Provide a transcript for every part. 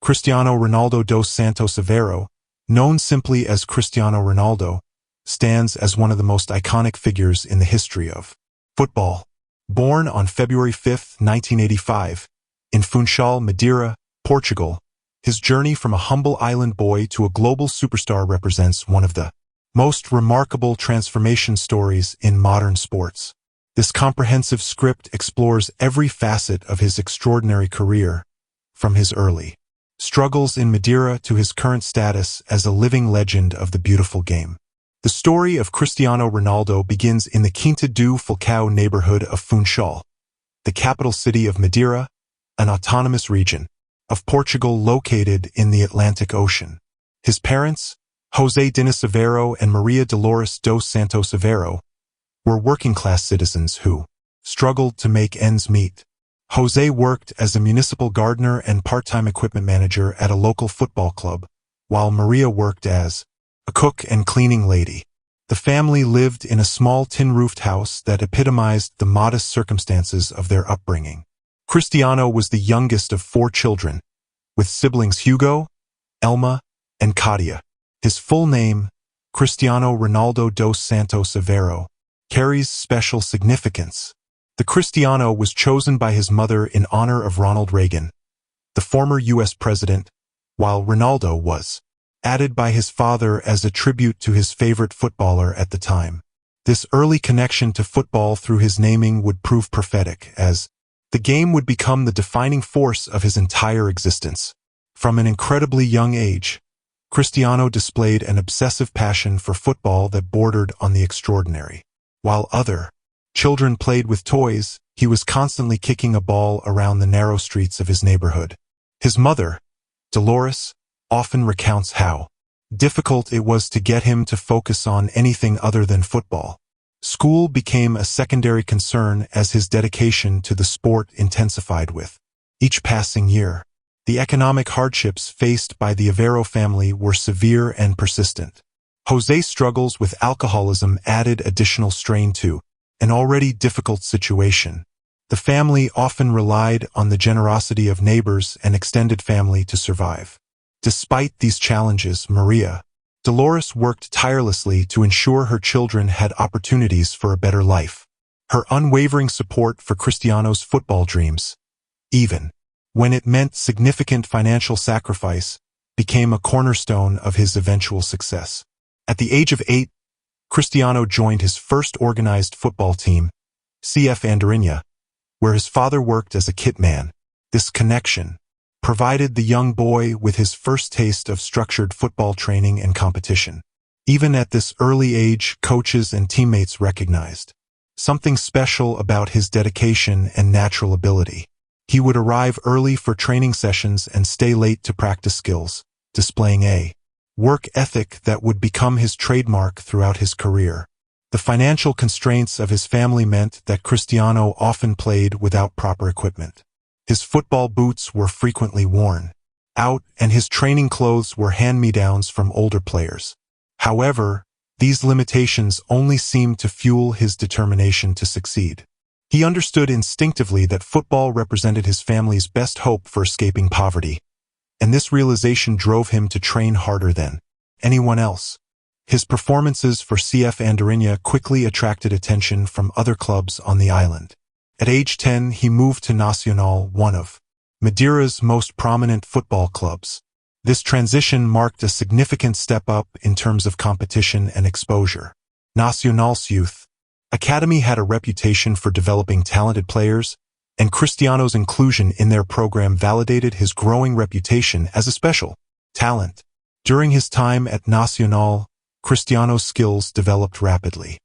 Cristiano Ronaldo dos Santos Aveiro, known simply as Cristiano Ronaldo, stands as one of the most iconic figures in the history of football. Born on February 5, 1985, in Funchal, Madeira, Portugal, his journey from a humble island boy to a global superstar represents one of the most remarkable transformation stories in modern sports. This comprehensive script explores every facet of his extraordinary career, from his early struggles in Madeira to his current status as a living legend of the beautiful game. The story of Cristiano Ronaldo begins in the Quinta do Falcão neighborhood of Funchal, the capital city of Madeira, an autonomous region of Portugal located in the Atlantic Ocean. His parents, José Dinis Aveiro and Maria Dolores dos Santos Aveiro, were working-class citizens who struggled to make ends meet. José worked as a municipal gardener and part-time equipment manager at a local football club, while Maria worked as a cook and cleaning lady. The family lived in a small tin-roofed house that epitomized the modest circumstances of their upbringing. Cristiano was the youngest of 4 children, with siblings Hugo, Elma, and Katia. His full name, Cristiano Ronaldo dos Santos Aveiro, carries special significance. The Cristiano was chosen by his mother in honor of Ronald Reagan, the former U.S. president, while Ronaldo was added by his father as a tribute to his favorite footballer at the time. This early connection to football through his naming would prove prophetic, as the game would become the defining force of his entire existence. From an incredibly young age, Cristiano displayed an obsessive passion for football that bordered on the extraordinary. While other children played with toys, he was constantly kicking a ball around the narrow streets of his neighborhood. His mother, Dolores, often recounts how difficult it was to get him to focus on anything other than football. School became a secondary concern as his dedication to the sport intensified with each passing year. The economic hardships faced by the Aveiro family were severe and persistent. José's struggles with alcoholism added additional strain to an already difficult situation. The family often relied on the generosity of neighbors and extended family to survive. Despite these challenges, Maria Dolores worked tirelessly to ensure her children had opportunities for a better life. Her unwavering support for Cristiano's football dreams, even when it meant significant financial sacrifice, became a cornerstone of his eventual success. At the age of 8, Cristiano joined his first organized football team, CF Andorinha, where his father worked as a kit man. This connection provided the young boy with his first taste of structured football training and competition. Even at this early age, coaches and teammates recognized something special about his dedication and natural ability. He would arrive early for training sessions and stay late to practice skills, displaying a work ethic that would become his trademark throughout his career. The financial constraints of his family meant that Cristiano often played without proper equipment. His football boots were frequently worn out, and his training clothes were hand-me-downs from older players. However, these limitations only seemed to fuel his determination to succeed. He understood instinctively that football represented his family's best hope for escaping poverty, and this realization drove him to train harder than anyone else. His performances for CF Andorinha quickly attracted attention from other clubs on the island. At age 10, he moved to Nacional, one of Madeira's most prominent football clubs. This transition marked a significant step up in terms of competition and exposure. Nacional's youth academy had a reputation for developing talented players, and Cristiano's inclusion in their program validated his growing reputation as a special talent. During his time at Nacional, Cristiano's skills developed rapidly.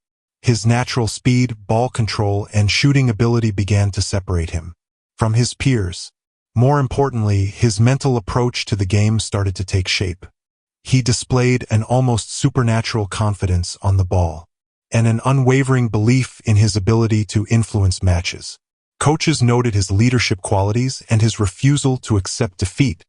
His natural speed, ball control, and shooting ability began to separate him from his peers. More importantly, his mental approach to the game started to take shape. He displayed an almost supernatural confidence on the ball, and an unwavering belief in his ability to influence matches. Coaches noted his leadership qualities and his refusal to accept defeat,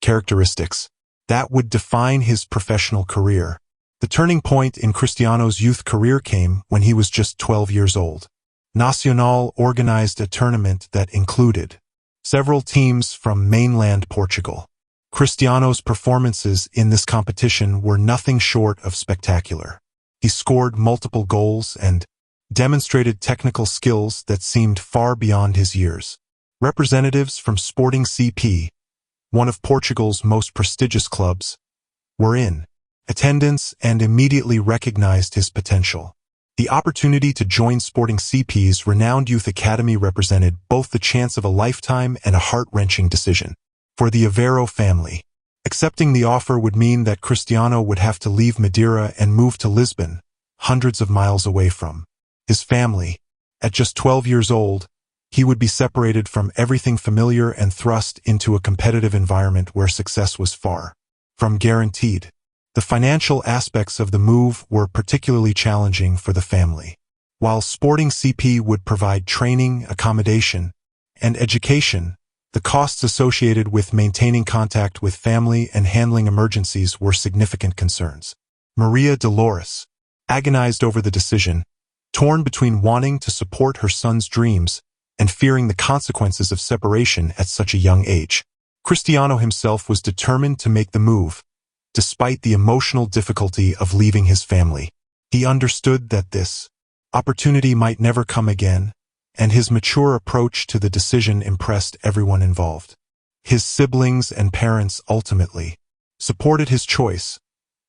characteristics that would define his professional career. The turning point in Cristiano's youth career came when he was just 12 years old. Nacional organized a tournament that included several teams from mainland Portugal. Cristiano's performances in this competition were nothing short of spectacular. He scored multiple goals and demonstrated technical skills that seemed far beyond his years. Representatives from Sporting CP, one of Portugal's most prestigious clubs, were in attendance and immediately recognized his potential. The opportunity to join Sporting CP's renowned youth academy represented both the chance of a lifetime and a heart-wrenching decision. For the Aveiro family, accepting the offer would mean that Cristiano would have to leave Madeira and move to Lisbon, hundreds of miles away from his family. At just 12 years old, he would be separated from everything familiar and thrust into a competitive environment where success was far from guaranteed. The financial aspects of the move were particularly challenging for the family. While Sporting CP would provide training, accommodation, and education, the costs associated with maintaining contact with family and handling emergencies were significant concerns. Maria Dolores agonized over the decision, torn between wanting to support her son's dreams and fearing the consequences of separation at such a young age. Cristiano himself was determined to make the move, despite the emotional difficulty of leaving his family. He understood that this opportunity might never come again, and his mature approach to the decision impressed everyone involved. His siblings and parents ultimately supported his choice,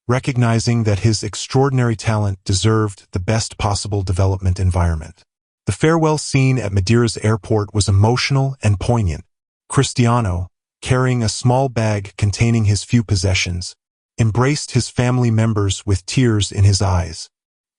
recognizing that his extraordinary talent deserved the best possible development environment. The farewell scene at Madeira's airport was emotional and poignant. Cristiano, carrying a small bag containing his few possessions, embraced his family members with tears in his eyes.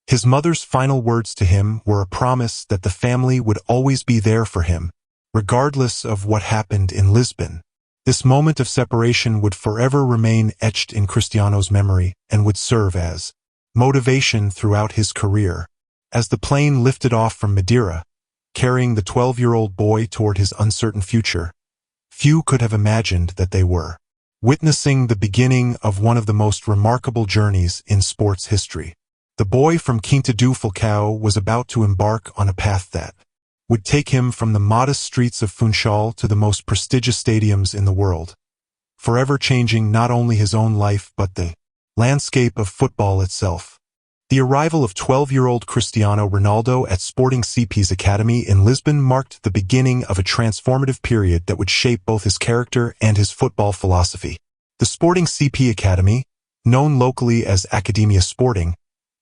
His mother's final words to him were a promise that the family would always be there for him, regardless of what happened in Lisbon. This moment of separation would forever remain etched in Cristiano's memory and would serve as motivation throughout his career. As the plane lifted off from Madeira, carrying the 12-year-old boy toward his uncertain future, few could have imagined that they were witnessing the beginning of one of the most remarkable journeys in sports history. The boy from Quinta do Falcão was about to embark on a path that would take him from the modest streets of Funchal to the most prestigious stadiums in the world, forever changing not only his own life but the landscape of football itself. The arrival of 12-year-old Cristiano Ronaldo at Sporting CP's academy in Lisbon marked the beginning of a transformative period that would shape both his character and his football philosophy. The Sporting CP Academy, known locally as Academia Sporting,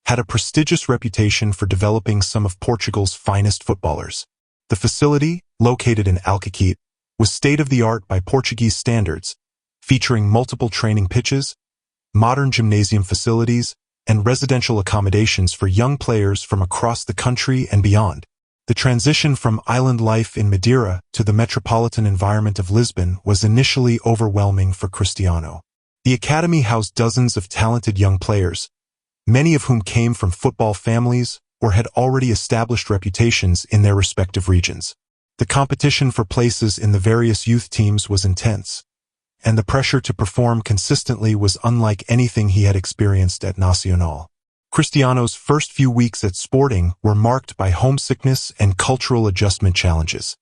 had a prestigious reputation for developing some of Portugal's finest footballers. The facility, located in Alcaquete, was state-of-the-art by Portuguese standards, featuring multiple training pitches, modern gymnasium facilities, and residential accommodations for young players from across the country and beyond. The transition from island life in Madeira to the metropolitan environment of Lisbon was initially overwhelming for Cristiano. The academy housed dozens of talented young players, many of whom came from football families or had already established reputations in their respective regions. The competition for places in the various youth teams was intense, and the pressure to perform consistently was unlike anything he had experienced at Nacional. Cristiano's first few weeks at Sporting were marked by homesickness and cultural adjustment challenges.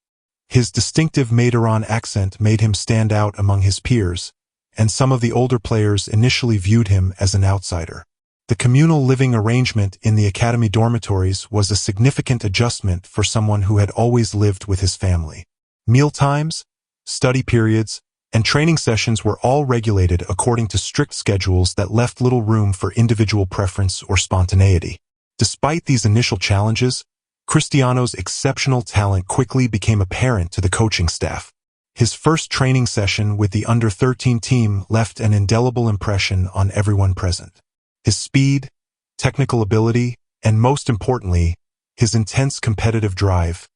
His distinctive Madeiran accent made him stand out among his peers, and some of the older players initially viewed him as an outsider. The communal living arrangement in the academy dormitories was a significant adjustment for someone who had always lived with his family. Mealtimes, study periods, and training sessions were all regulated according to strict schedules that left little room for individual preference or spontaneity. Despite these initial challenges, Cristiano's exceptional talent quickly became apparent to the coaching staff. His first training session with the under-13 team left an indelible impression on everyone present. His speed, technical ability, and most importantly, his intense competitive drive,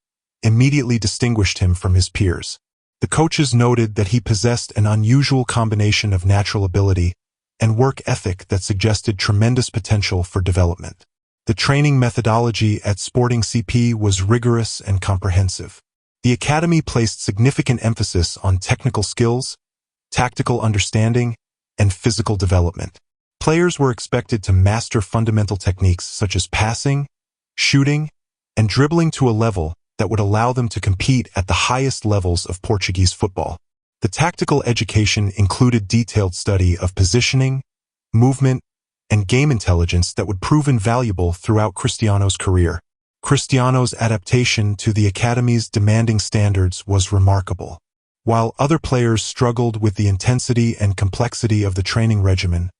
immediately distinguished him from his peers. The coaches noted that he possessed an unusual combination of natural ability and work ethic that suggested tremendous potential for development. The training methodology at Sporting CP was rigorous and comprehensive. The academy placed significant emphasis on technical skills, tactical understanding, and physical development. Players were expected to master fundamental techniques such as passing, shooting, and dribbling to a level that would allow them to compete at the highest levels of Portuguese football. The tactical education included detailed study of positioning, movement, and game intelligence that would prove invaluable throughout Cristiano's career. Cristiano's adaptation to the academy's demanding standards was remarkable. While other players struggled with the intensity and complexity of the training regimen,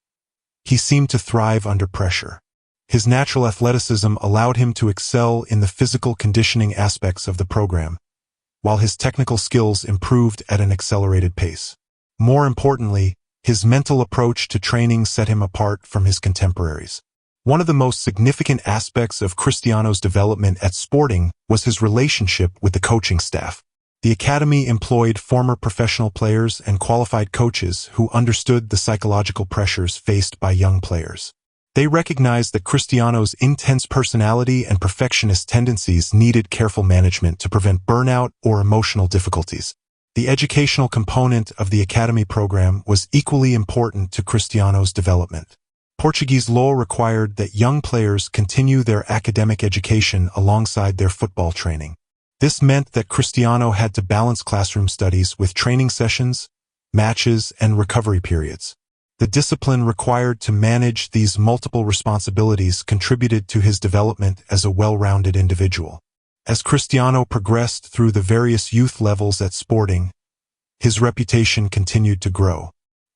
he seemed to thrive under pressure. His natural athleticism allowed him to excel in the physical conditioning aspects of the program, while his technical skills improved at an accelerated pace. More importantly, his mental approach to training set him apart from his contemporaries. One of the most significant aspects of Cristiano's development at Sporting was his relationship with the coaching staff. The academy employed former professional players and qualified coaches who understood the psychological pressures faced by young players. They recognized that Cristiano's intense personality and perfectionist tendencies needed careful management to prevent burnout or emotional difficulties. The educational component of the academy program was equally important to Cristiano's development. Portuguese law required that young players continue their academic education alongside their football training. This meant that Cristiano had to balance classroom studies with training sessions, matches, and recovery periods. The discipline required to manage these multiple responsibilities contributed to his development as a well-rounded individual. As Cristiano progressed through the various youth levels at Sporting, his reputation continued to grow.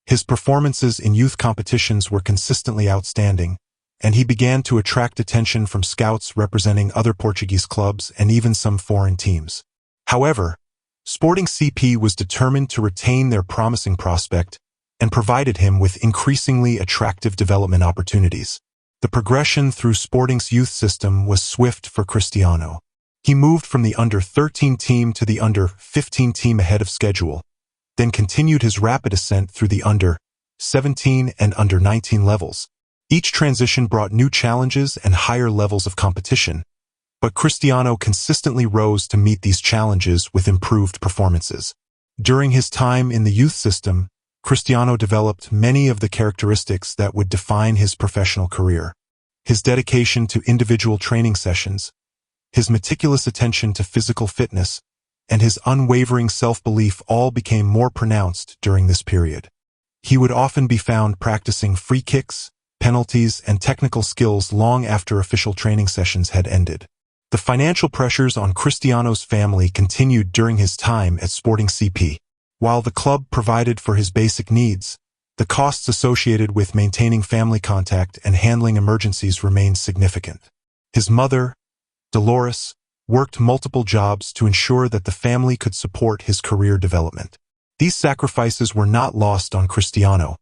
His performances in youth competitions were consistently outstanding, and he began to attract attention from scouts representing other Portuguese clubs and even some foreign teams. However, Sporting CP was determined to retain their promising prospect and provided him with increasingly attractive development opportunities. The progression through Sporting's youth system was swift for Cristiano. He moved from the under-13 team to the under-15 team ahead of schedule, then continued his rapid ascent through the under-17 and under-19 levels. Each transition brought new challenges and higher levels of competition, but Cristiano consistently rose to meet these challenges with improved performances. During his time in the youth system, Cristiano developed many of the characteristics that would define his professional career. His dedication to individual training sessions, his meticulous attention to physical fitness, and his unwavering self-belief all became more pronounced during this period. He would often be found practicing free kicks, penalties, and technical skills long after official training sessions had ended. The financial pressures on Cristiano's family continued during his time at Sporting CP. While the club provided for his basic needs, the costs associated with maintaining family contact and handling emergencies remained significant. His mother, Dolores, worked multiple jobs to ensure that the family could support his career development. These sacrifices were not lost on Cristiano,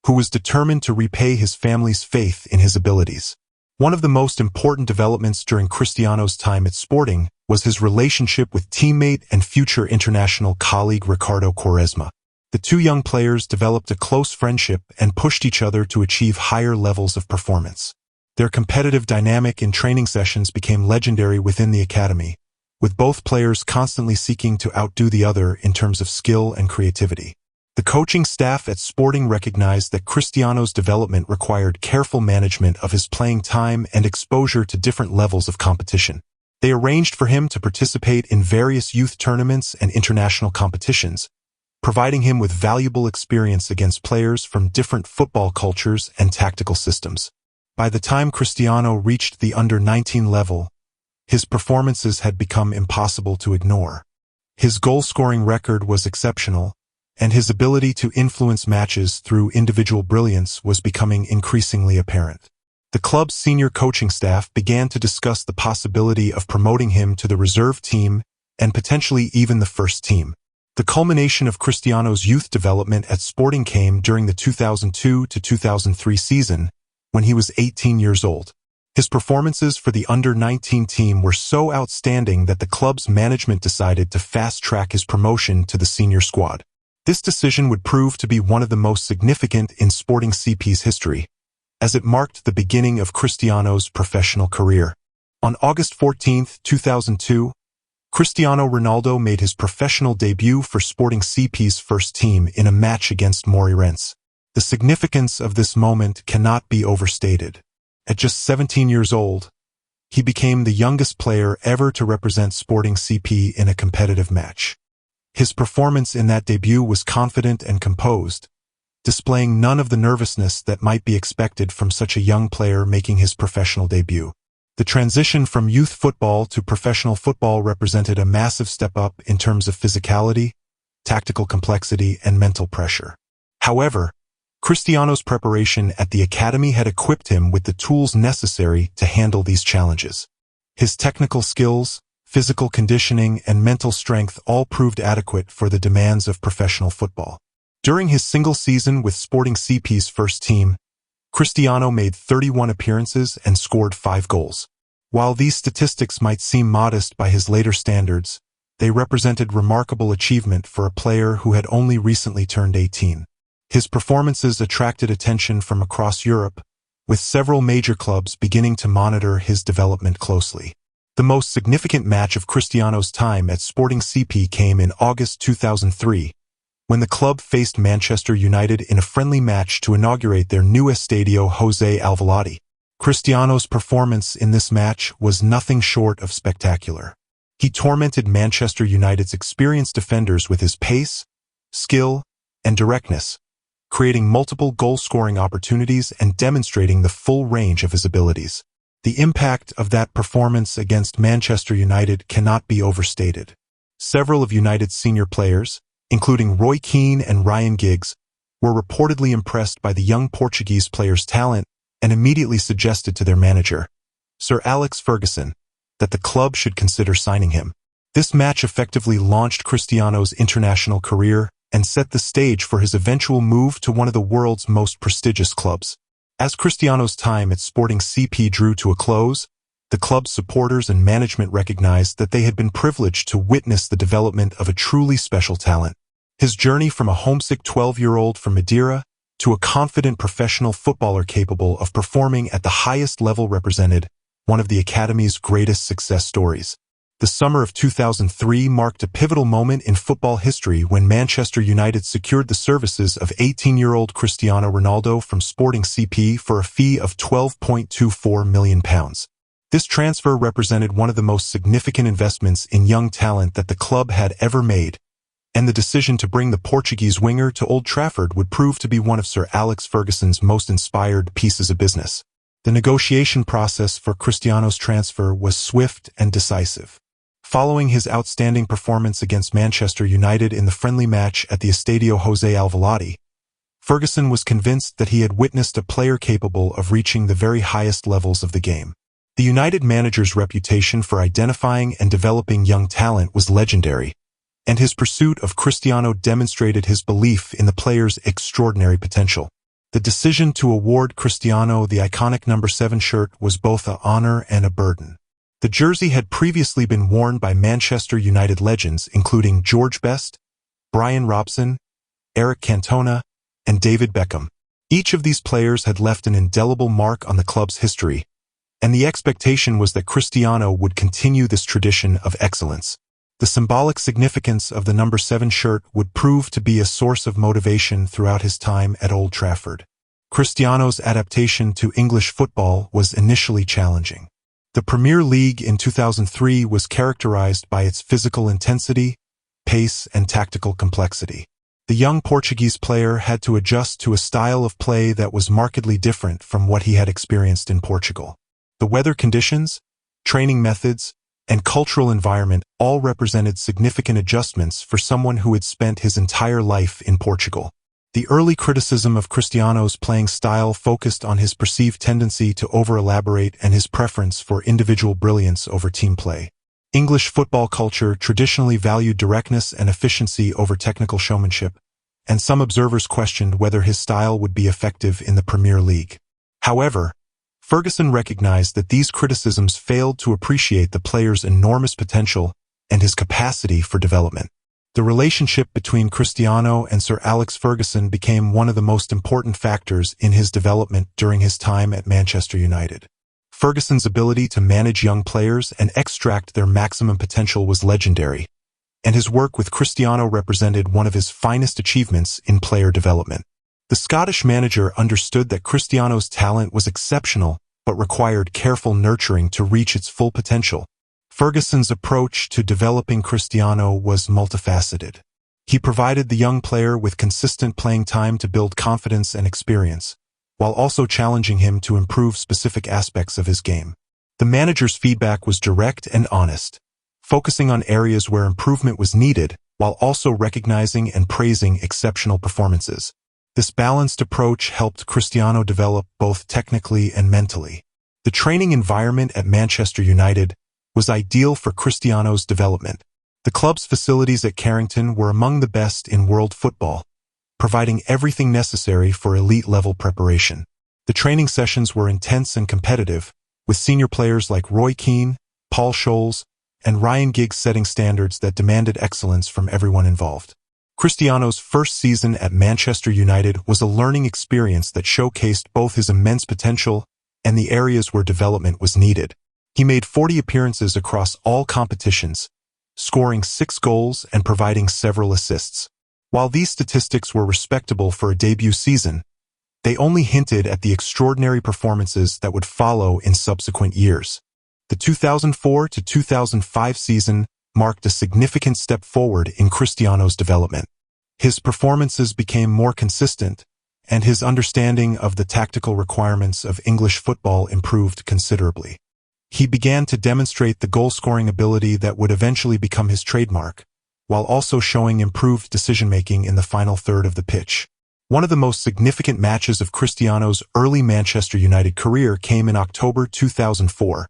who was determined to repay his family's faith in his abilities. One of the most important developments during Cristiano's time at Sporting was his relationship with teammate and future international colleague Ricardo Quaresma. The two young players developed a close friendship and pushed each other to achieve higher levels of performance. Their competitive dynamic in training sessions became legendary within the academy, with both players constantly seeking to outdo the other in terms of skill and creativity. The coaching staff at Sporting recognized that Cristiano's development required careful management of his playing time and exposure to different levels of competition. They arranged for him to participate in various youth tournaments and international competitions, providing him with valuable experience against players from different football cultures and tactical systems. By the time Cristiano reached the under-19 level, his performances had become impossible to ignore. His goal-scoring record was exceptional, and his ability to influence matches through individual brilliance was becoming increasingly apparent. The club's senior coaching staff began to discuss the possibility of promoting him to the reserve team and potentially even the first team. The culmination of Cristiano's youth development at Sporting came during the 2002 to 2003 season, when he was 18 years old. His performances for the under-19 team were so outstanding that the club's management decided to fast-track his promotion to the senior squad. This decision would prove to be one of the most significant in Sporting CP's history, as it marked the beginning of Cristiano's professional career. On August 14, 2002, Cristiano Ronaldo made his professional debut for Sporting CP's first team in a match against Madrid. The significance of this moment cannot be overstated. At just 17 years old, he became the youngest player ever to represent Sporting CP in a competitive match. His performance in that debut was confident and composed, displaying none of the nervousness that might be expected from such a young player making his professional debut. The transition from youth football to professional football represented a massive step up in terms of physicality, tactical complexity, and mental pressure. However, Cristiano's preparation at the academy had equipped him with the tools necessary to handle these challenges. His technical skills, physical conditioning, and mental strength all proved adequate for the demands of professional football. During his single season with Sporting CP's first team, Cristiano made 31 appearances and scored 5 goals. While these statistics might seem modest by his later standards, they represented remarkable achievement for a player who had only recently turned 18. His performances attracted attention from across Europe, with several major clubs beginning to monitor his development closely. The most significant match of Cristiano's time at Sporting CP came in August 2003, when the club faced Manchester United in a friendly match to inaugurate their new Estadio José Alvalade. Cristiano's performance in this match was nothing short of spectacular. He tormented Manchester United's experienced defenders with his pace, skill, and directness, creating multiple goal-scoring opportunities and demonstrating the full range of his abilities. The impact of that performance against Manchester United cannot be overstated. Several of United's senior players, including Roy Keane and Ryan Giggs, were reportedly impressed by the young Portuguese player's talent and immediately suggested to their manager, Sir Alex Ferguson, that the club should consider signing him. This match effectively launched Cristiano's international career and set the stage for his eventual move to one of the world's most prestigious clubs. As Cristiano's time at Sporting CP drew to a close, the club's supporters and management recognized that they had been privileged to witness the development of a truly special talent. His journey from a homesick 12-year-old from Madeira to a confident professional footballer capable of performing at the highest level represented one of the academy's greatest success stories. The summer of 2003 marked a pivotal moment in football history when Manchester United secured the services of 18-year-old Cristiano Ronaldo from Sporting CP for a fee of £12.24 million. This transfer represented one of the most significant investments in young talent that the club had ever made, and the decision to bring the Portuguese winger to Old Trafford would prove to be one of Sir Alex Ferguson's most inspired pieces of business. The negotiation process for Cristiano's transfer was swift and decisive. Following his outstanding performance against Manchester United in the friendly match at the Estadio José Alvalade, Ferguson was convinced that he had witnessed a player capable of reaching the very highest levels of the game. The United manager's reputation for identifying and developing young talent was legendary, and his pursuit of Cristiano demonstrated his belief in the player's extraordinary potential. The decision to award Cristiano the iconic number 7 shirt was both an honor and a burden. The jersey had previously been worn by Manchester United legends including George Best, Brian Robson, Eric Cantona, and David Beckham. Each of these players had left an indelible mark on the club's history, and the expectation was that Cristiano would continue this tradition of excellence. The symbolic significance of the number 7 shirt would prove to be a source of motivation throughout his time at Old Trafford. Cristiano's adaptation to English football was initially challenging. The Premier League in 2003 was characterized by its physical intensity, pace, and tactical complexity. The young Portuguese player had to adjust to a style of play that was markedly different from what he had experienced in Portugal. The weather conditions, training methods, and cultural environment all represented significant adjustments for someone who had spent his entire life in Portugal. The early criticism of Cristiano's playing style focused on his perceived tendency to over-elaborate and his preference for individual brilliance over team play. English football culture traditionally valued directness and efficiency over technical showmanship, and some observers questioned whether his style would be effective in the Premier League. However, Ferguson recognized that these criticisms failed to appreciate the player's enormous potential and his capacity for development. The relationship between Cristiano and Sir Alex Ferguson became one of the most important factors in his development during his time at Manchester United. Ferguson's ability to manage young players and extract their maximum potential was legendary, and his work with Cristiano represented one of his finest achievements in player development. The Scottish manager understood that Cristiano's talent was exceptional but required careful nurturing to reach its full potential. Ferguson's approach to developing Cristiano was multifaceted. He provided the young player with consistent playing time to build confidence and experience, while also challenging him to improve specific aspects of his game. The manager's feedback was direct and honest, focusing on areas where improvement was needed, while also recognizing and praising exceptional performances. This balanced approach helped Cristiano develop both technically and mentally. The training environment at Manchester United was ideal for Cristiano's development. The club's facilities at Carrington were among the best in world football, providing everything necessary for elite-level preparation. The training sessions were intense and competitive, with senior players like Roy Keane, Paul Scholes, and Ryan Giggs setting standards that demanded excellence from everyone involved. Cristiano's first season at Manchester United was a learning experience that showcased both his immense potential and the areas where development was needed. He made 40 appearances across all competitions, scoring 6 goals and providing several assists. While these statistics were respectable for a debut season, they only hinted at the extraordinary performances that would follow in subsequent years. The 2004 to 2005 season marked a significant step forward in Cristiano's development. His performances became more consistent, and his understanding of the tactical requirements of English football improved considerably. He began to demonstrate the goal-scoring ability that would eventually become his trademark, while also showing improved decision-making in the final third of the pitch. One of the most significant matches of Cristiano's early Manchester United career came in October 2004,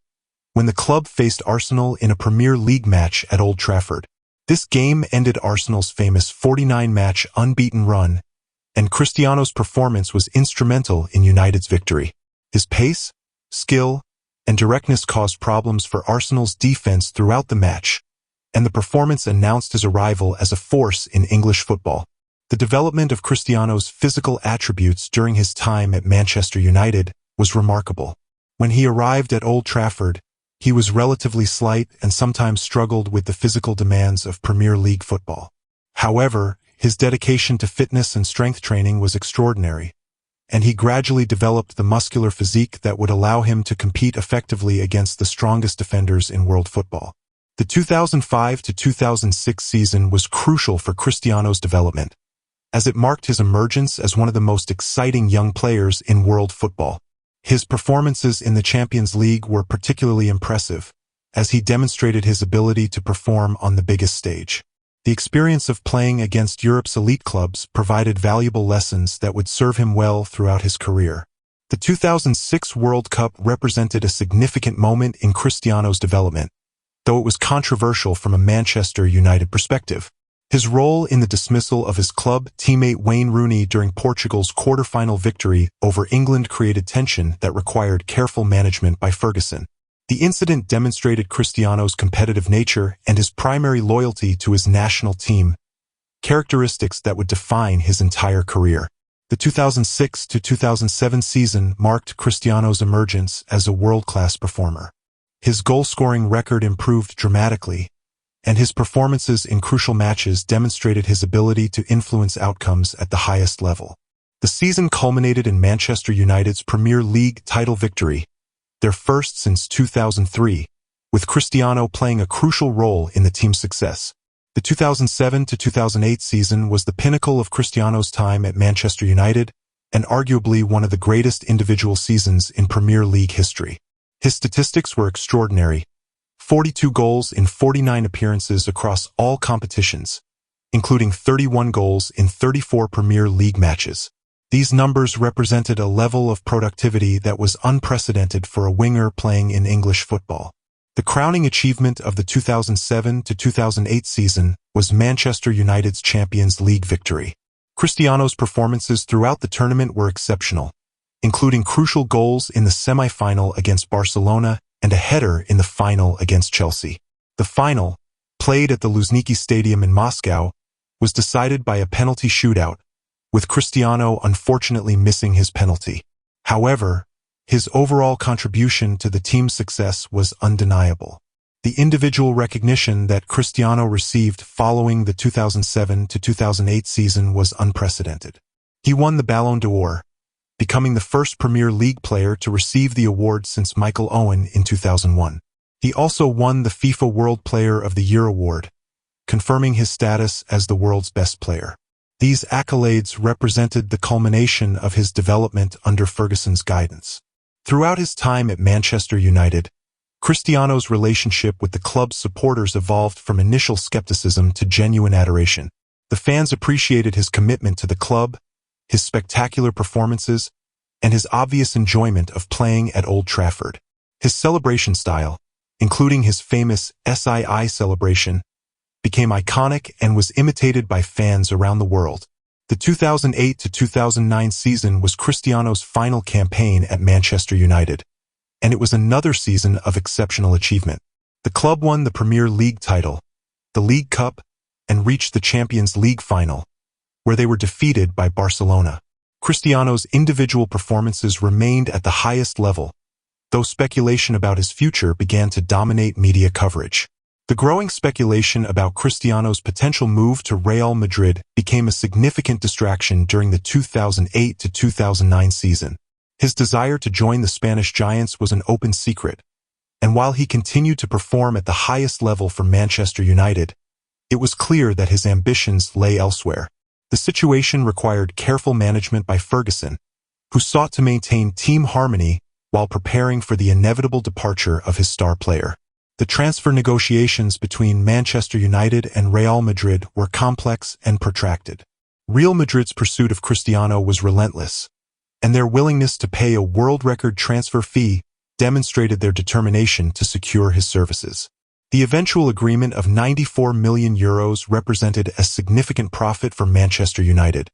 when the club faced Arsenal in a Premier League match at Old Trafford. This game ended Arsenal's famous 49-match unbeaten run, and Cristiano's performance was instrumental in United's victory. His pace, skill, and directness caused problems for Arsenal's defense throughout the match, and the performance announced his arrival as a force in English football. The development of Cristiano's physical attributes during his time at Manchester United was remarkable. When he arrived at Old Trafford, he was relatively slight and sometimes struggled with the physical demands of Premier League football. However, his dedication to fitness and strength training was extraordinary, and he gradually developed the muscular physique that would allow him to compete effectively against the strongest defenders in world football. The 2005 to 2006 season was crucial for Cristiano's development, as it marked his emergence as one of the most exciting young players in world football. His performances in the Champions League were particularly impressive, as he demonstrated his ability to perform on the biggest stage. The experience of playing against Europe's elite clubs provided valuable lessons that would serve him well throughout his career. The 2006 World Cup represented a significant moment in Cristiano's development, though it was controversial from a Manchester United perspective. His role in the dismissal of his club teammate Wayne Rooney during Portugal's quarter-final victory over England created tension that required careful management by Ferguson. The incident demonstrated Cristiano's competitive nature and his primary loyalty to his national team, characteristics that would define his entire career. The 2006 to 2007 season marked Cristiano's emergence as a world-class performer. His goal-scoring record improved dramatically, and his performances in crucial matches demonstrated his ability to influence outcomes at the highest level. The season culminated in Manchester United's Premier League title victory, their first since 2003, with Cristiano playing a crucial role in the team's success. The 2007 to 2008 season was the pinnacle of Cristiano's time at Manchester United, and arguably one of the greatest individual seasons in Premier League history. His statistics were extraordinary: 42 goals in 49 appearances across all competitions, including 31 goals in 34 Premier League matches. These numbers represented a level of productivity that was unprecedented for a winger playing in English football. The crowning achievement of the 2007 to 2008 season was Manchester United's Champions League victory. Cristiano's performances throughout the tournament were exceptional, including crucial goals in the semi-final against Barcelona and a header in the final against Chelsea. The final, played at the Luzhniki Stadium in Moscow, was decided by a penalty shootout, with Cristiano unfortunately missing his penalty. However, his overall contribution to the team's success was undeniable. The individual recognition that Cristiano received following the 2007 to 2008 season was unprecedented. He won the Ballon d'Or, becoming the first Premier League player to receive the award since Michael Owen in 2001. He also won the FIFA World Player of the Year award, confirming his status as the world's best player. These accolades represented the culmination of his development under Ferguson's guidance. Throughout his time at Manchester United, Cristiano's relationship with the club's supporters evolved from initial skepticism to genuine adoration. The fans appreciated his commitment to the club, his spectacular performances, and his obvious enjoyment of playing at Old Trafford. His celebration style, including his famous SII celebration, became iconic and was imitated by fans around the world. The 2008 to 2009 season was Cristiano's final campaign at Manchester United, and it was another season of exceptional achievement. The club won the Premier League title, the League Cup, and reached the Champions League final, where they were defeated by Barcelona. Cristiano's individual performances remained at the highest level, though speculation about his future began to dominate media coverage. The growing speculation about Cristiano's potential move to Real Madrid became a significant distraction during the 2008 to 2009 season. His desire to join the Spanish Giants was an open secret, and while he continued to perform at the highest level for Manchester United, it was clear that his ambitions lay elsewhere. The situation required careful management by Ferguson, who sought to maintain team harmony while preparing for the inevitable departure of his star player. The transfer negotiations between Manchester United and Real Madrid were complex and protracted. Real Madrid's pursuit of Cristiano was relentless, and their willingness to pay a world record transfer fee demonstrated their determination to secure his services. The eventual agreement of €94 million represented a significant profit for Manchester United,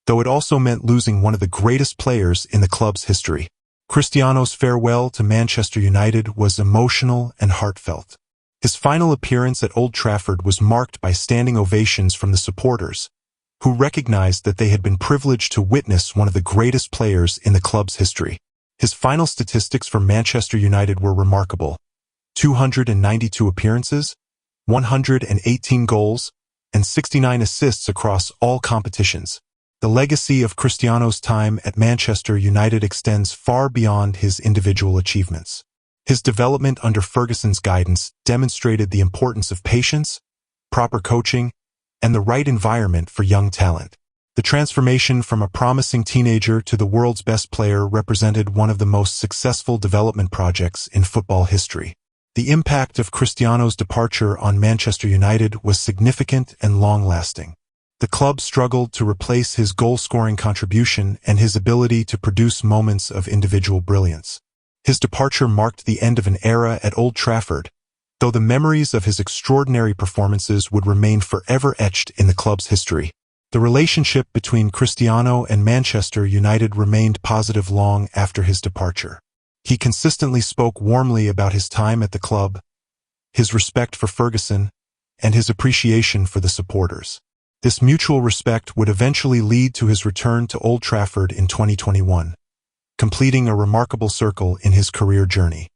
though it also meant losing one of the greatest players in the club's history. Cristiano's farewell to Manchester United was emotional and heartfelt. His final appearance at Old Trafford was marked by standing ovations from the supporters, who recognized that they had been privileged to witness one of the greatest players in the club's history. His final statistics for Manchester United were remarkable: 292 appearances, 118 goals, and 69 assists across all competitions. The legacy of Cristiano's time at Manchester United extends far beyond his individual achievements. His development under Ferguson's guidance demonstrated the importance of patience, proper coaching, and the right environment for young talent. The transformation from a promising teenager to the world's best player represented one of the most successful development projects in football history. The impact of Cristiano's departure on Manchester United was significant and long-lasting. The club struggled to replace his goal-scoring contribution and his ability to produce moments of individual brilliance. His departure marked the end of an era at Old Trafford, though the memories of his extraordinary performances would remain forever etched in the club's history. The relationship between Cristiano and Manchester United remained positive long after his departure. He consistently spoke warmly about his time at the club, his respect for Ferguson, and his appreciation for the supporters. This mutual respect would eventually lead to his return to Old Trafford in 2021, completing a remarkable circle in his career journey.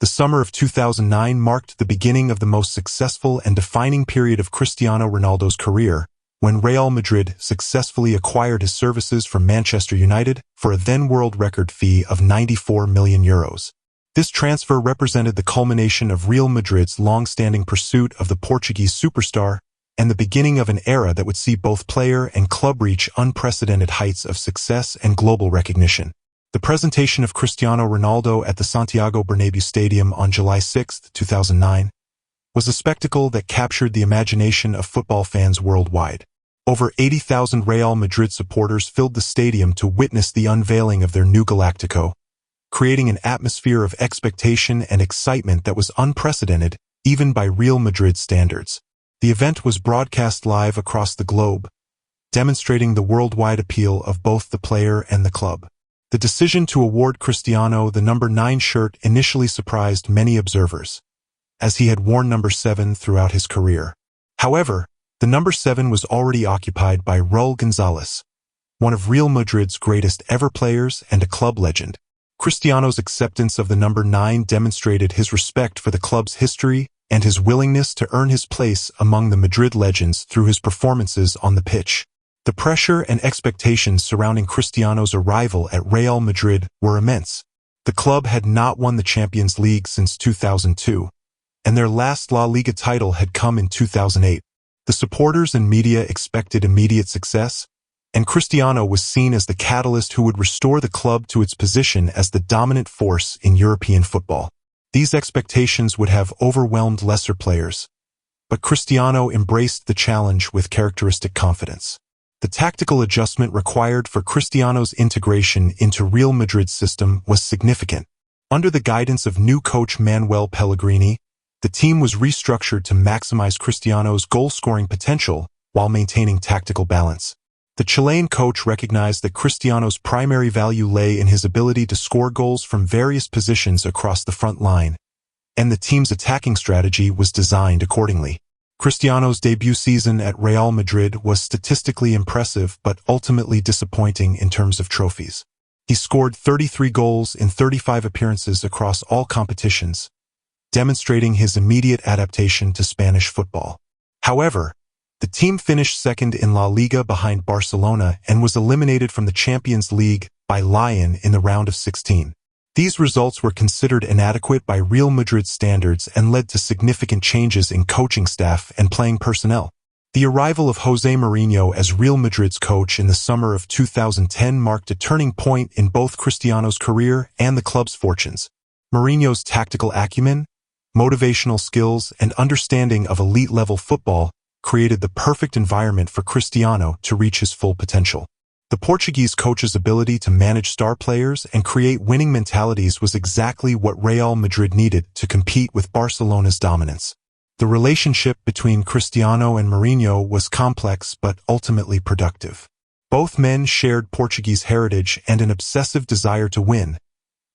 The summer of 2009 marked the beginning of the most successful and defining period of Cristiano Ronaldo's career, when Real Madrid successfully acquired his services from Manchester United for a then-world record fee of €94 million. This transfer represented the culmination of Real Madrid's long-standing pursuit of the Portuguese superstar and the beginning of an era that would see both player and club reach unprecedented heights of success and global recognition. The presentation of Cristiano Ronaldo at the Santiago Bernabéu Stadium on July 6, 2009, was a spectacle that captured the imagination of football fans worldwide. Over 80,000 Real Madrid supporters filled the stadium to witness the unveiling of their new Galactico, creating an atmosphere of expectation and excitement that was unprecedented even by Real Madrid standards. The event was broadcast live across the globe, demonstrating the worldwide appeal of both the player and the club. The decision to award Cristiano the number 9 shirt initially surprised many observers, as he had worn number 7 throughout his career. However, the number 7 was already occupied by Raúl González, one of Real Madrid's greatest ever players and a club legend. Cristiano's acceptance of the number 9 demonstrated his respect for the club's history and his willingness to earn his place among the Madrid legends through his performances on the pitch. The pressure and expectations surrounding Cristiano's arrival at Real Madrid were immense. The club had not won the Champions League since 2002, and their last La Liga title had come in 2008. The supporters and media expected immediate success, and Cristiano was seen as the catalyst who would restore the club to its position as the dominant force in European football. These expectations would have overwhelmed lesser players, but Cristiano embraced the challenge with characteristic confidence. The tactical adjustment required for Cristiano's integration into Real Madrid's system was significant. Under the guidance of new coach Manuel Pellegrini, the team was restructured to maximize Cristiano's goal-scoring potential while maintaining tactical balance. The Chilean coach recognized that Cristiano's primary value lay in his ability to score goals from various positions across the front line, and the team's attacking strategy was designed accordingly. Cristiano's debut season at Real Madrid was statistically impressive but ultimately disappointing in terms of trophies. He scored 33 goals in 35 appearances across all competitions, demonstrating his immediate adaptation to Spanish football. However, the team finished second in La Liga behind Barcelona and was eliminated from the Champions League by Lyon in the round of 16. These results were considered inadequate by Real Madrid standards and led to significant changes in coaching staff and playing personnel. The arrival of José Mourinho as Real Madrid's coach in the summer of 2010 marked a turning point in both Cristiano's career and the club's fortunes. Mourinho's tactical acumen, motivational skills, and understanding of elite-level football created the perfect environment for Cristiano to reach his full potential. The Portuguese coach's ability to manage star players and create winning mentalities was exactly what Real Madrid needed to compete with Barcelona's dominance. The relationship between Cristiano and Mourinho was complex but ultimately productive. Both men shared Portuguese heritage and an obsessive desire to win,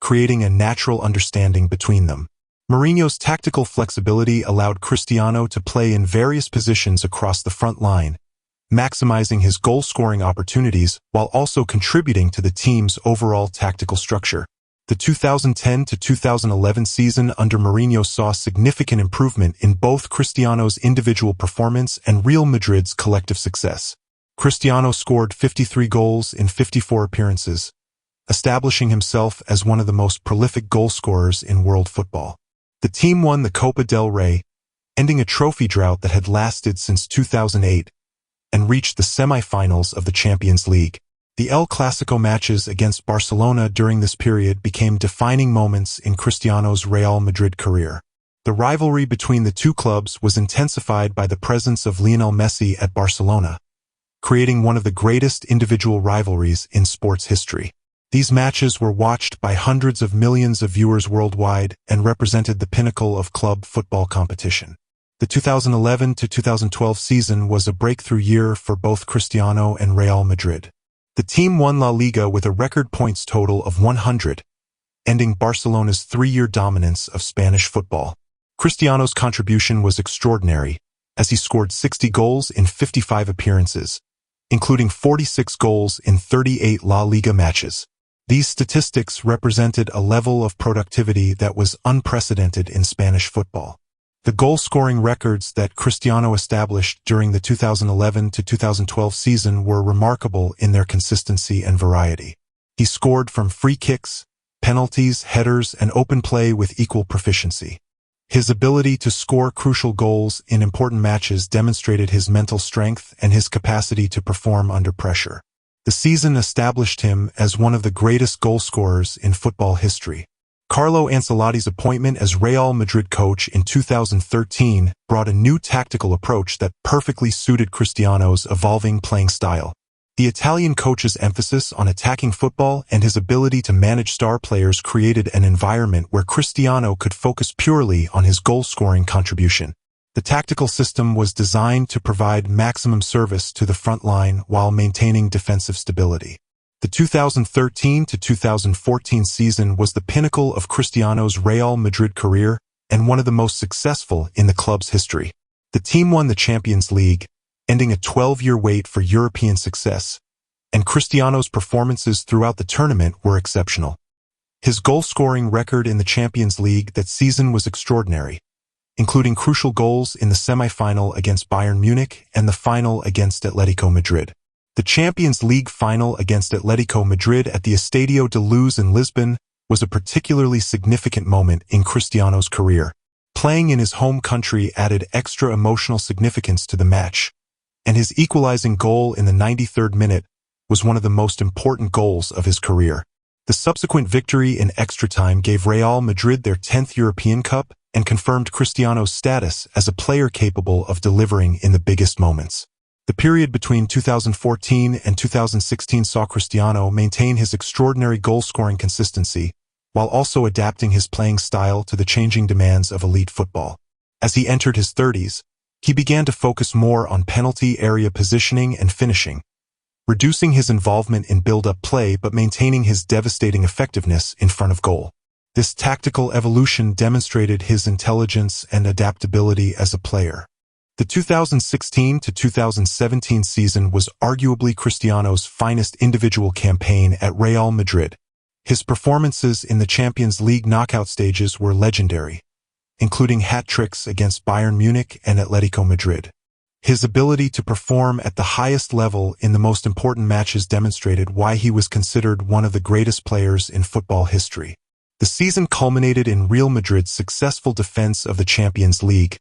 creating a natural understanding between them. Mourinho's tactical flexibility allowed Cristiano to play in various positions across the front line, maximizing his goal-scoring opportunities while also contributing to the team's overall tactical structure. The 2010 to 2011 season under Mourinho saw significant improvement in both Cristiano's individual performance and Real Madrid's collective success. Cristiano scored 53 goals in 54 appearances, establishing himself as one of the most prolific goal scorers in world football. The team won the Copa del Rey, ending a trophy drought that had lasted since 2008, and reached the semi-finals of the Champions League. The El Clasico matches against Barcelona during this period became defining moments in Cristiano's Real Madrid career. The rivalry between the two clubs was intensified by the presence of Lionel Messi at Barcelona, creating one of the greatest individual rivalries in sports history. These matches were watched by hundreds of millions of viewers worldwide and represented the pinnacle of club football competition. The 2011 to 2012 season was a breakthrough year for both Cristiano and Real Madrid. The team won La Liga with a record points total of 100, ending Barcelona's three-year dominance of Spanish football. Cristiano's contribution was extraordinary, as he scored 60 goals in 55 appearances, including 46 goals in 38 La Liga matches. These statistics represented a level of productivity that was unprecedented in Spanish football. The goal-scoring records that Cristiano established during the 2011 to 2012 season were remarkable in their consistency and variety. He scored from free kicks, penalties, headers, and open play with equal proficiency. His ability to score crucial goals in important matches demonstrated his mental strength and his capacity to perform under pressure. The season established him as one of the greatest goal scorers in football history. Carlo Ancelotti's appointment as Real Madrid coach in 2013 brought a new tactical approach that perfectly suited Cristiano's evolving playing style. The Italian coach's emphasis on attacking football and his ability to manage star players created an environment where Cristiano could focus purely on his goal-scoring contribution. The tactical system was designed to provide maximum service to the front line while maintaining defensive stability. The 2013 to 2014 season was the pinnacle of Cristiano's Real Madrid career and one of the most successful in the club's history. The team won the Champions League, ending a 12-year wait for European success, and Cristiano's performances throughout the tournament were exceptional. His goal-scoring record in the Champions League that season was extraordinary, including crucial goals in the semi-final against Bayern Munich and the final against Atletico Madrid. The Champions League final against Atletico Madrid at the Estadio de Luz in Lisbon was a particularly significant moment in Cristiano's career. Playing in his home country added extra emotional significance to the match, and his equalizing goal in the 93rd minute was one of the most important goals of his career. The subsequent victory in extra time gave Real Madrid their 10th European Cup and confirmed Cristiano's status as a player capable of delivering in the biggest moments. The period between 2014 and 2016 saw Cristiano maintain his extraordinary goal-scoring consistency, while also adapting his playing style to the changing demands of elite football. As he entered his 30s, he began to focus more on penalty area positioning and finishing, reducing his involvement in build-up play but maintaining his devastating effectiveness in front of goal. This tactical evolution demonstrated his intelligence and adaptability as a player. The 2016 to 2017 season was arguably Cristiano's finest individual campaign at Real Madrid. His performances in the Champions League knockout stages were legendary, including hat-tricks against Bayern Munich and Atletico Madrid. His ability to perform at the highest level in the most important matches demonstrated why he was considered one of the greatest players in football history. The season culminated in Real Madrid's successful defense of the Champions League,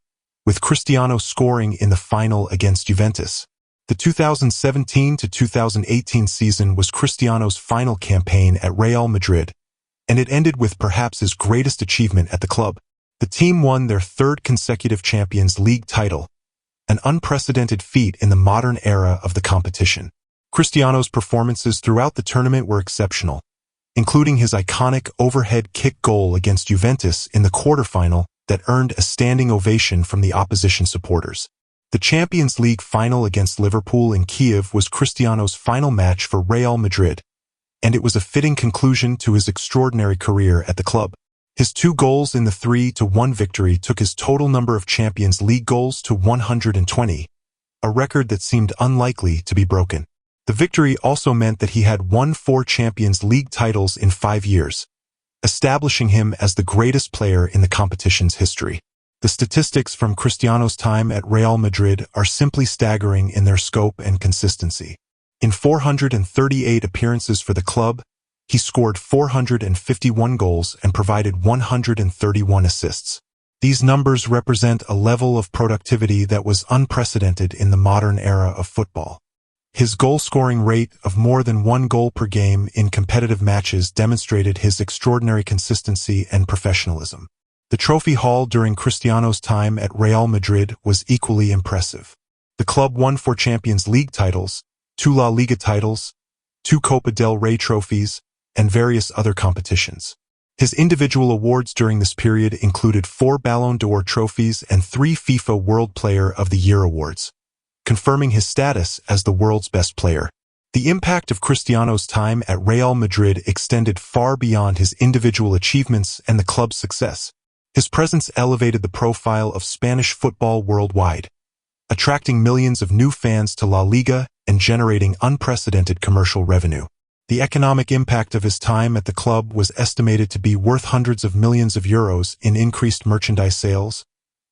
with Cristiano scoring in the final against Juventus. The 2017 to 2018 season was Cristiano's final campaign at Real Madrid, and it ended with perhaps his greatest achievement at the club. The team won their third consecutive Champions League title, an unprecedented feat in the modern era of the competition. Cristiano's performances throughout the tournament were exceptional, including his iconic overhead kick goal against Juventus in the quarterfinal that earned a standing ovation from the opposition supporters. The Champions League final against Liverpool in Kiev was Cristiano's final match for Real Madrid, and it was a fitting conclusion to his extraordinary career at the club. His 2 goals in the 3-1 victory took his total number of Champions League goals to 120, a record that seemed unlikely to be broken. The victory also meant that he had won 4 Champions League titles in 5 years, establishing him as the greatest player in the competition's history. The statistics from Cristiano's time at Real Madrid are simply staggering in their scope and consistency. In 438 appearances for the club, he scored 451 goals and provided 131 assists. These numbers represent a level of productivity that was unprecedented in the modern era of football. His goal-scoring rate of more than 1 goal per game in competitive matches demonstrated his extraordinary consistency and professionalism. The trophy haul during Cristiano's time at Real Madrid was equally impressive. The club won 4 Champions League titles, 2 La Liga titles, 2 Copa del Rey trophies, and various other competitions. His individual awards during this period included 4 Ballon d'Or trophies and 3 FIFA World Player of the Year awards, confirming his status as the world's best player. The impact of Cristiano's time at Real Madrid extended far beyond his individual achievements and the club's success. His presence elevated the profile of Spanish football worldwide, attracting millions of new fans to La Liga and generating unprecedented commercial revenue. The economic impact of his time at the club was estimated to be worth hundreds of millions of euros in increased merchandise sales,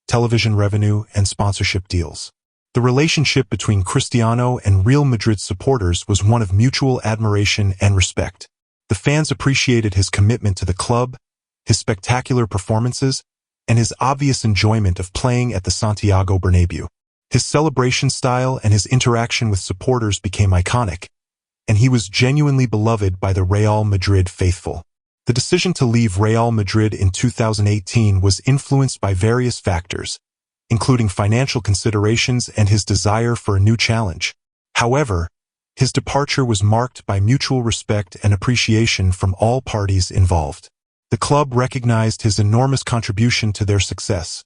television revenue, and sponsorship deals. The relationship between Cristiano and Real Madrid supporters was one of mutual admiration and respect. The fans appreciated his commitment to the club, his spectacular performances, and his obvious enjoyment of playing at the Santiago Bernabéu. His celebration style and his interaction with supporters became iconic, and he was genuinely beloved by the Real Madrid faithful. The decision to leave Real Madrid in 2018 was influenced by various factors, including financial considerations and his desire for a new challenge. However, his departure was marked by mutual respect and appreciation from all parties involved. The club recognized his enormous contribution to their success,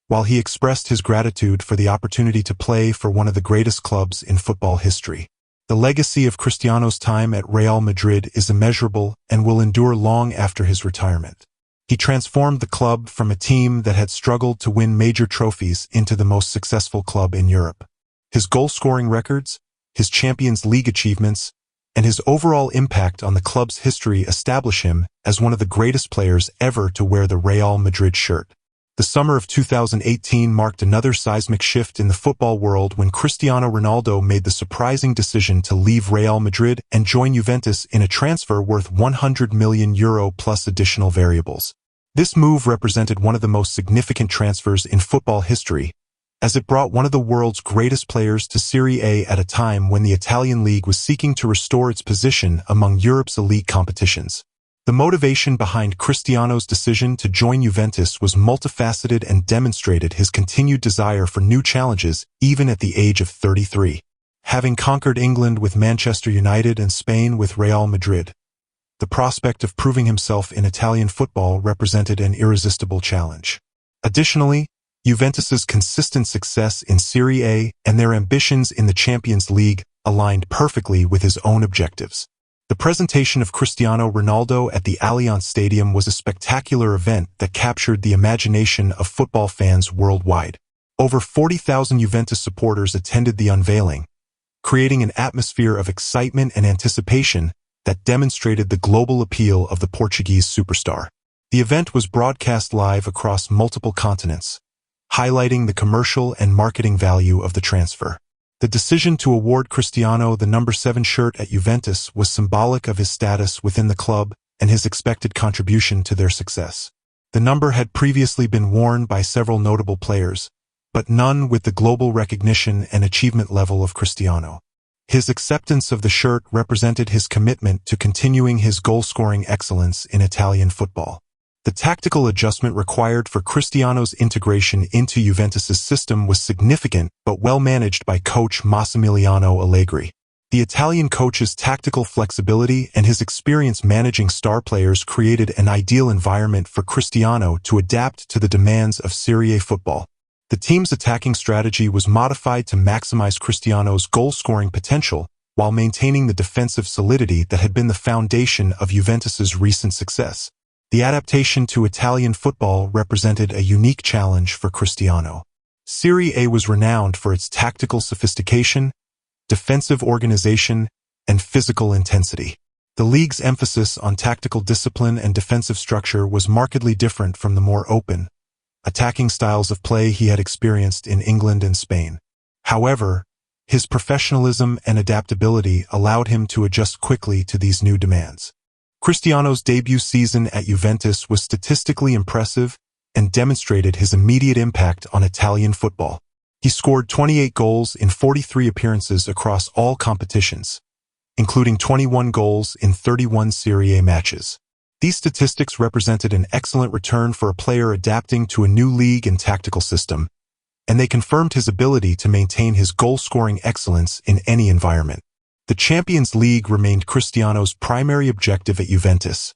while he expressed his gratitude for the opportunity to play for one of the greatest clubs in football history. The legacy of Cristiano's time at Real Madrid is immeasurable and will endure long after his retirement. He transformed the club from a team that had struggled to win major trophies into the most successful club in Europe. His goal-scoring records, his Champions League achievements, and his overall impact on the club's history establish him as one of the greatest players ever to wear the Real Madrid shirt. The summer of 2018 marked another seismic shift in the football world when Cristiano Ronaldo made the surprising decision to leave Real Madrid and join Juventus in a transfer worth €100 million plus additional variables. This move represented one of the most significant transfers in football history, as it brought one of the world's greatest players to Serie A at a time when the Italian league was seeking to restore its position among Europe's elite competitions. The motivation behind Cristiano's decision to join Juventus was multifaceted and demonstrated his continued desire for new challenges even at the age of 33. Having conquered England with Manchester United and Spain with Real Madrid, the prospect of proving himself in Italian football represented an irresistible challenge. Additionally, Juventus's consistent success in Serie A and their ambitions in the Champions League aligned perfectly with his own objectives. The presentation of Cristiano Ronaldo at the Allianz Stadium was a spectacular event that captured the imagination of football fans worldwide. Over 40,000 Juventus supporters attended the unveiling, creating an atmosphere of excitement and anticipation that demonstrated the global appeal of the Portuguese superstar. The event was broadcast live across multiple continents, highlighting the commercial and marketing value of the transfer. The decision to award Cristiano the number 7 shirt at Juventus was symbolic of his status within the club and his expected contribution to their success. The number had previously been worn by several notable players, but none with the global recognition and achievement level of Cristiano. His acceptance of the shirt represented his commitment to continuing his goal-scoring excellence in Italian football. The tactical adjustment required for Cristiano's integration into Juventus's system was significant but well managed by coach Massimiliano Allegri. The Italian coach's tactical flexibility and his experience managing star players created an ideal environment for Cristiano to adapt to the demands of Serie A football. The team's attacking strategy was modified to maximize Cristiano's goal-scoring potential while maintaining the defensive solidity that had been the foundation of Juventus's recent success. The adaptation to Italian football represented a unique challenge for Cristiano. Serie A was renowned for its tactical sophistication, defensive organization, and physical intensity. The league's emphasis on tactical discipline and defensive structure was markedly different from the more open, attacking styles of play he had experienced in England and Spain. However, his professionalism and adaptability allowed him to adjust quickly to these new demands. Cristiano's debut season at Juventus was statistically impressive and demonstrated his immediate impact on Italian football. He scored 28 goals in 43 appearances across all competitions, including 21 goals in 31 Serie A matches. These statistics represented an excellent return for a player adapting to a new league and tactical system, and they confirmed his ability to maintain his goal-scoring excellence in any environment. The Champions League remained Cristiano's primary objective at Juventus,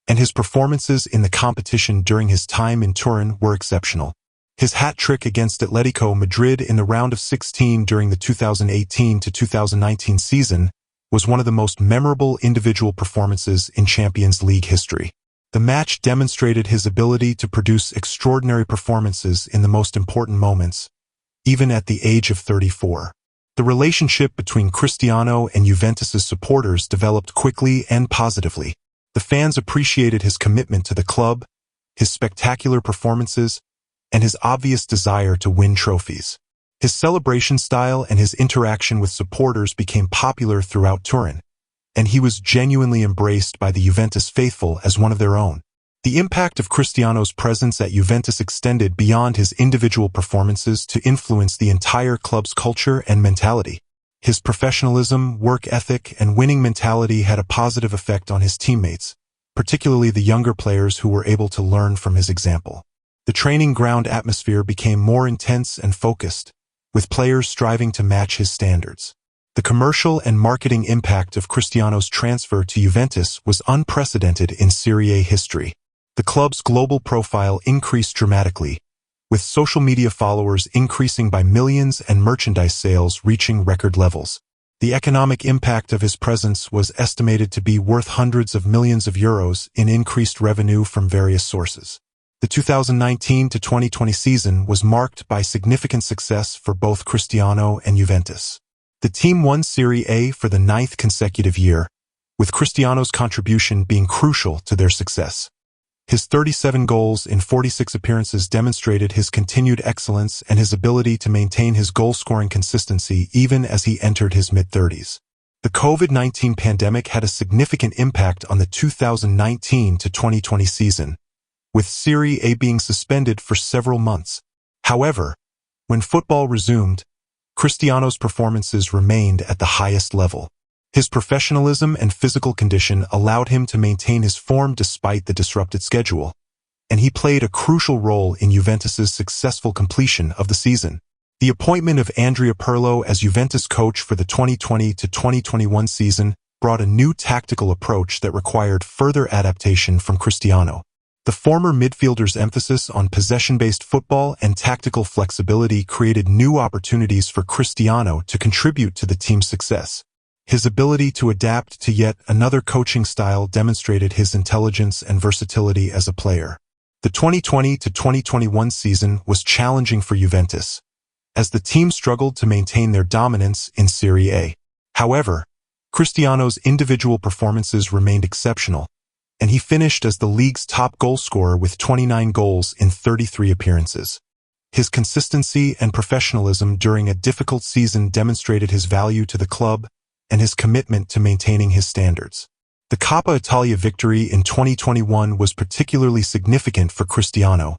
and his performances in the competition during his time in Turin were exceptional. His hat-trick against Atletico Madrid in the round of 16 during the 2018-2019 season was one of the most memorable individual performances in Champions League history. The match demonstrated his ability to produce extraordinary performances in the most important moments, even at the age of 34. The relationship between Cristiano and Juventus's supporters developed quickly and positively. The fans appreciated his commitment to the club, his spectacular performances, and his obvious desire to win trophies. His celebration style and his interaction with supporters became popular throughout Turin, and he was genuinely embraced by the Juventus faithful as one of their own. The impact of Cristiano's presence at Juventus extended beyond his individual performances to influence the entire club's culture and mentality. His professionalism, work ethic, and winning mentality had a positive effect on his teammates, particularly the younger players who were able to learn from his example. The training ground atmosphere became more intense and focused, with players striving to match his standards. The commercial and marketing impact of Cristiano's transfer to Juventus was unprecedented in Serie A history. The club's global profile increased dramatically, with social media followers increasing by millions and merchandise sales reaching record levels. The economic impact of his presence was estimated to be worth hundreds of millions of euros in increased revenue from various sources. The 2019-2020 season was marked by significant success for both Cristiano and Juventus. The team won Serie A for the 9th consecutive year, with Cristiano's contribution being crucial to their success. His 37 goals in 46 appearances demonstrated his continued excellence and his ability to maintain his goal-scoring consistency even as he entered his mid-30s. The COVID-19 pandemic had a significant impact on the 2019-2020 season, with Serie A being suspended for several months. However, when football resumed, Cristiano's performances remained at the highest level. His professionalism and physical condition allowed him to maintain his form despite the disrupted schedule, and he played a crucial role in Juventus's successful completion of the season. The appointment of Andrea Pirlo as Juventus coach for the 2020-2021 season brought a new tactical approach that required further adaptation from Cristiano. The former midfielder's emphasis on possession-based football and tactical flexibility created new opportunities for Cristiano to contribute to the team's success. His ability to adapt to yet another coaching style demonstrated his intelligence and versatility as a player. The 2020-2021 season was challenging for Juventus, as the team struggled to maintain their dominance in Serie A. However, Cristiano's individual performances remained exceptional, and he finished as the league's top goal scorer with 29 goals in 33 appearances. His consistency and professionalism during a difficult season demonstrated his value to the club and his commitment to maintaining his standards. The Coppa Italia victory in 2021 was particularly significant for Cristiano,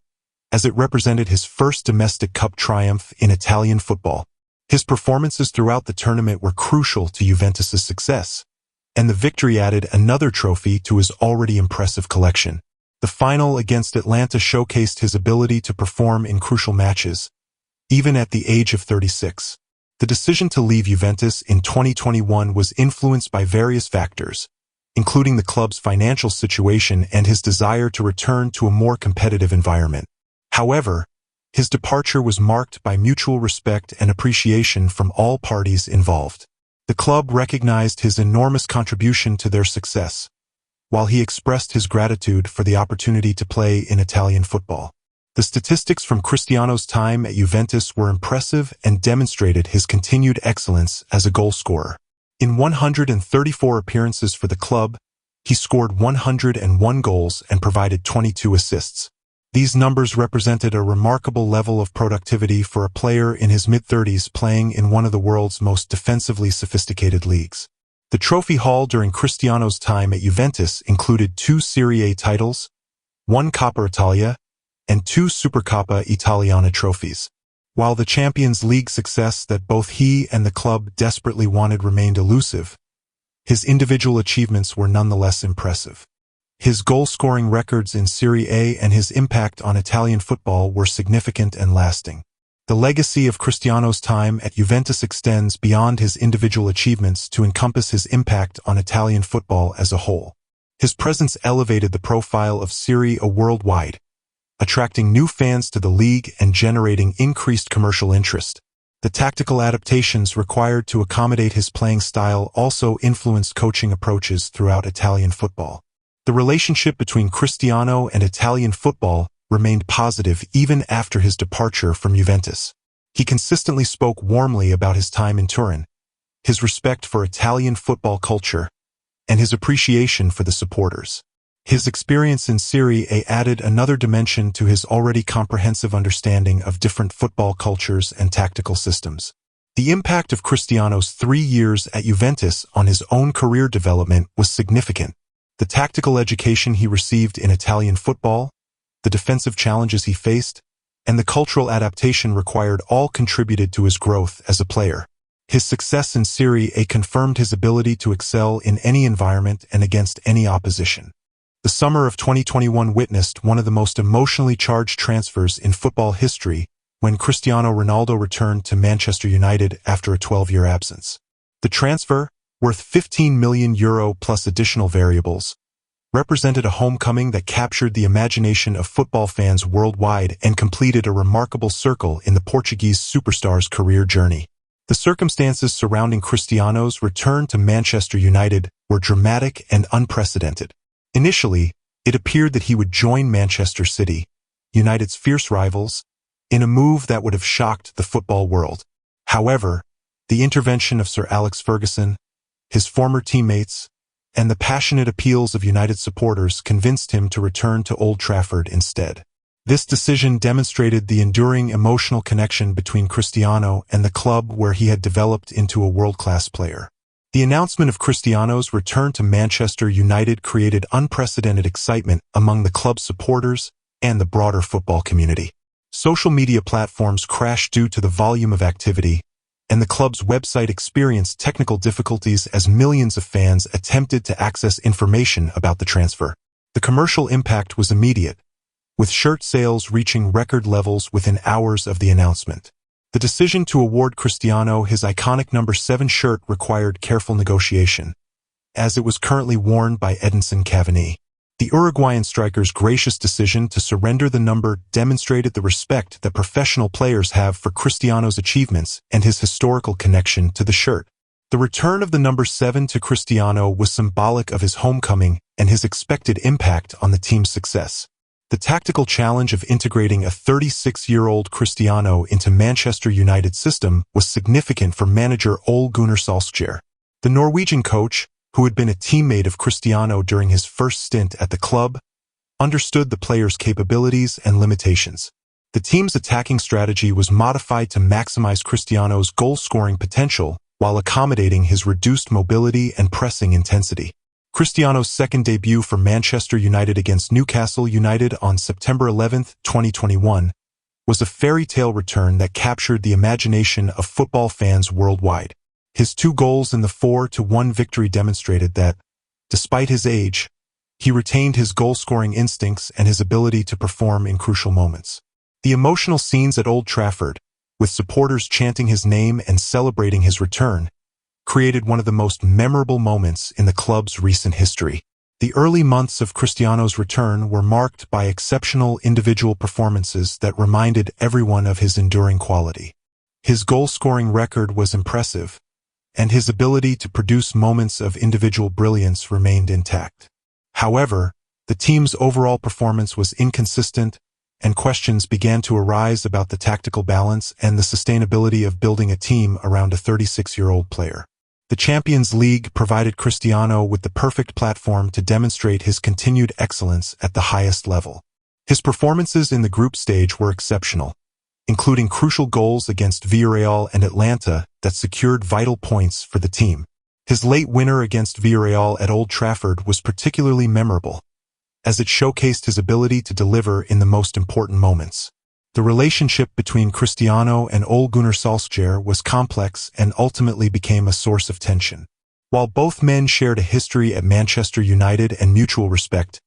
as it represented his first domestic cup triumph in Italian football. His performances throughout the tournament were crucial to Juventus's success, and the victory added another trophy to his already impressive collection. The final against Atlanta showcased his ability to perform in crucial matches, even at the age of 36. The decision to leave Juventus in 2021 was influenced by various factors, including the club's financial situation and his desire to return to a more competitive environment. However, his departure was marked by mutual respect and appreciation from all parties involved. The club recognized his enormous contribution to their success, while he expressed his gratitude for the opportunity to play in Italian football. The statistics from Cristiano's time at Juventus were impressive and demonstrated his continued excellence as a goal scorer. In 134 appearances for the club, he scored 101 goals and provided 22 assists. These numbers represented a remarkable level of productivity for a player in his mid-30s playing in one of the world's most defensively sophisticated leagues. The trophy haul during Cristiano's time at Juventus included 2 Serie A titles, 1 Coppa Italia, and 2 Supercoppa Italiana trophies. While the Champions League success that both he and the club desperately wanted remained elusive, his individual achievements were nonetheless impressive. His goal-scoring records in Serie A and his impact on Italian football were significant and lasting. The legacy of Cristiano's time at Juventus extends beyond his individual achievements to encompass his impact on Italian football as a whole. His presence elevated the profile of Serie A worldwide, attracting new fans to the league and generating increased commercial interest. The tactical adaptations required to accommodate his playing style also influenced coaching approaches throughout Italian football. The relationship between Cristiano and Italian football remained positive even after his departure from Juventus. He consistently spoke warmly about his time in Turin, his respect for Italian football culture, and his appreciation for the supporters. His experience in Serie A added another dimension to his already comprehensive understanding of different football cultures and tactical systems. The impact of Cristiano's 3 years at Juventus on his own career development was significant. The tactical education he received in Italian football, the defensive challenges he faced, and the cultural adaptation required all contributed to his growth as a player. His success in Serie A confirmed his ability to excel in any environment and against any opposition. The summer of 2021 witnessed one of the most emotionally charged transfers in football history when Cristiano Ronaldo returned to Manchester United after a 12-year absence. The transfer, worth €15 million plus additional variables, represented a homecoming that captured the imagination of football fans worldwide and completed a remarkable circle in the Portuguese superstar's career journey. The circumstances surrounding Cristiano's return to Manchester United were dramatic and unprecedented. Initially, it appeared that he would join Manchester City, United's fierce rivals, in a move that would have shocked the football world. However, the intervention of Sir Alex Ferguson, his former teammates, and the passionate appeals of United supporters convinced him to return to Old Trafford instead. This decision demonstrated the enduring emotional connection between Cristiano and the club where he had developed into a world-class player. The announcement of Cristiano's return to Manchester United created unprecedented excitement among the club's supporters and the broader football community. Social media platforms crashed due to the volume of activity, and the club's website experienced technical difficulties as millions of fans attempted to access information about the transfer. The commercial impact was immediate, with shirt sales reaching record levels within hours of the announcement. The decision to award Cristiano his iconic number 7 shirt required careful negotiation, as it was currently worn by Edinson Cavani. The Uruguayan striker's gracious decision to surrender the number demonstrated the respect that professional players have for Cristiano's achievements and his historical connection to the shirt. The return of the number 7 to Cristiano was symbolic of his homecoming and his expected impact on the team's success. The tactical challenge of integrating a 36-year-old Cristiano into Manchester United's system was significant for manager Ole Gunnar Solskjaer. The Norwegian coach, who had been a teammate of Cristiano during his first stint at the club, understood the player's capabilities and limitations. The team's attacking strategy was modified to maximize Cristiano's goal-scoring potential while accommodating his reduced mobility and pressing intensity. Cristiano's second debut for Manchester United against Newcastle United on September 11, 2021, was a fairy tale return that captured the imagination of football fans worldwide. His 2 goals in the 4-1 victory demonstrated that, despite his age, he retained his goal-scoring instincts and his ability to perform in crucial moments. The emotional scenes at Old Trafford, with supporters chanting his name and celebrating his return, created one of the most memorable moments in the club's recent history. The early months of Cristiano's return were marked by exceptional individual performances that reminded everyone of his enduring quality. His goal-scoring record was impressive, and his ability to produce moments of individual brilliance remained intact. However, the team's overall performance was inconsistent, and questions began to arise about the tactical balance and the sustainability of building a team around a 36-year-old player. The Champions League provided Cristiano with the perfect platform to demonstrate his continued excellence at the highest level. His performances in the group stage were exceptional, including crucial goals against Villarreal and Atlanta that secured vital points for the team. His late winner against Villarreal at Old Trafford was particularly memorable, as it showcased his ability to deliver in the most important moments. The relationship between Cristiano and Ole Gunnar Solskjaer was complex and ultimately became a source of tension. While both men shared a history at Manchester United and mutual respect,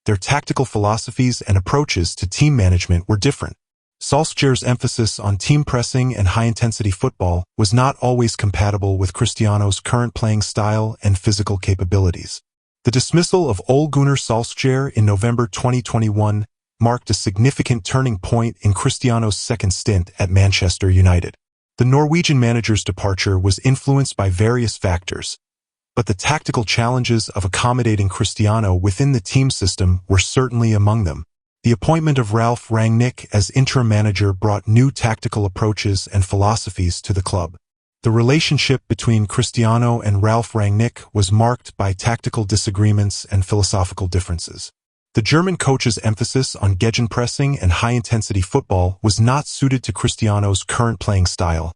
their tactical philosophies and approaches to team management were different. Solskjaer's emphasis on team pressing and high-intensity football was not always compatible with Cristiano's current playing style and physical capabilities. The dismissal of Ole Gunnar Solskjaer in November 2021 marked a significant turning point in Cristiano's second stint at Manchester United. The Norwegian manager's departure was influenced by various factors, but the tactical challenges of accommodating Cristiano within the team system were certainly among them. The appointment of Ralf Rangnick as interim manager brought new tactical approaches and philosophies to the club. The relationship between Cristiano and Ralf Rangnick was marked by tactical disagreements and philosophical differences. The German coach's emphasis on gegenpressing and high-intensity football was not suited to Cristiano's current playing style,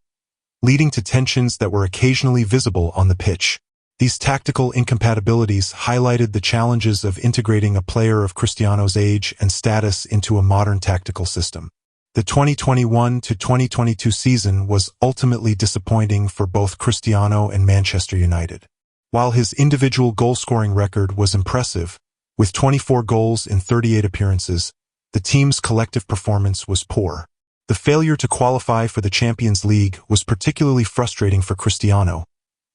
leading to tensions that were occasionally visible on the pitch. These tactical incompatibilities highlighted the challenges of integrating a player of Cristiano's age and status into a modern tactical system. The 2021-2022 season was ultimately disappointing for both Cristiano and Manchester United. While his individual goal-scoring record was impressive, with 24 goals in 38 appearances, the team's collective performance was poor. The failure to qualify for the Champions League was particularly frustrating for Cristiano,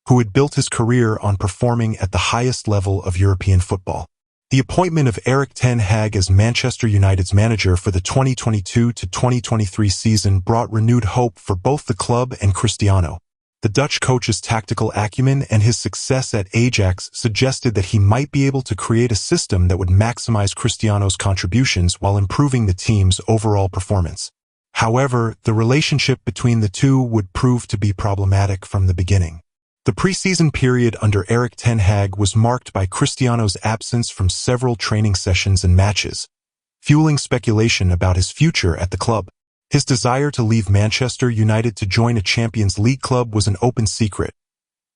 who had built his career on performing at the highest level of European football. The appointment of Erik ten Hag as Manchester United's manager for the 2022-2023 season brought renewed hope for both the club and Cristiano. The Dutch coach's tactical acumen and his success at Ajax suggested that he might be able to create a system that would maximize Cristiano's contributions while improving the team's overall performance. However, the relationship between the two would prove to be problematic from the beginning. The preseason period under Erik ten Hag was marked by Cristiano's absence from several training sessions and matches, fueling speculation about his future at the club. His desire to leave Manchester United to join a Champions League club was an open secret,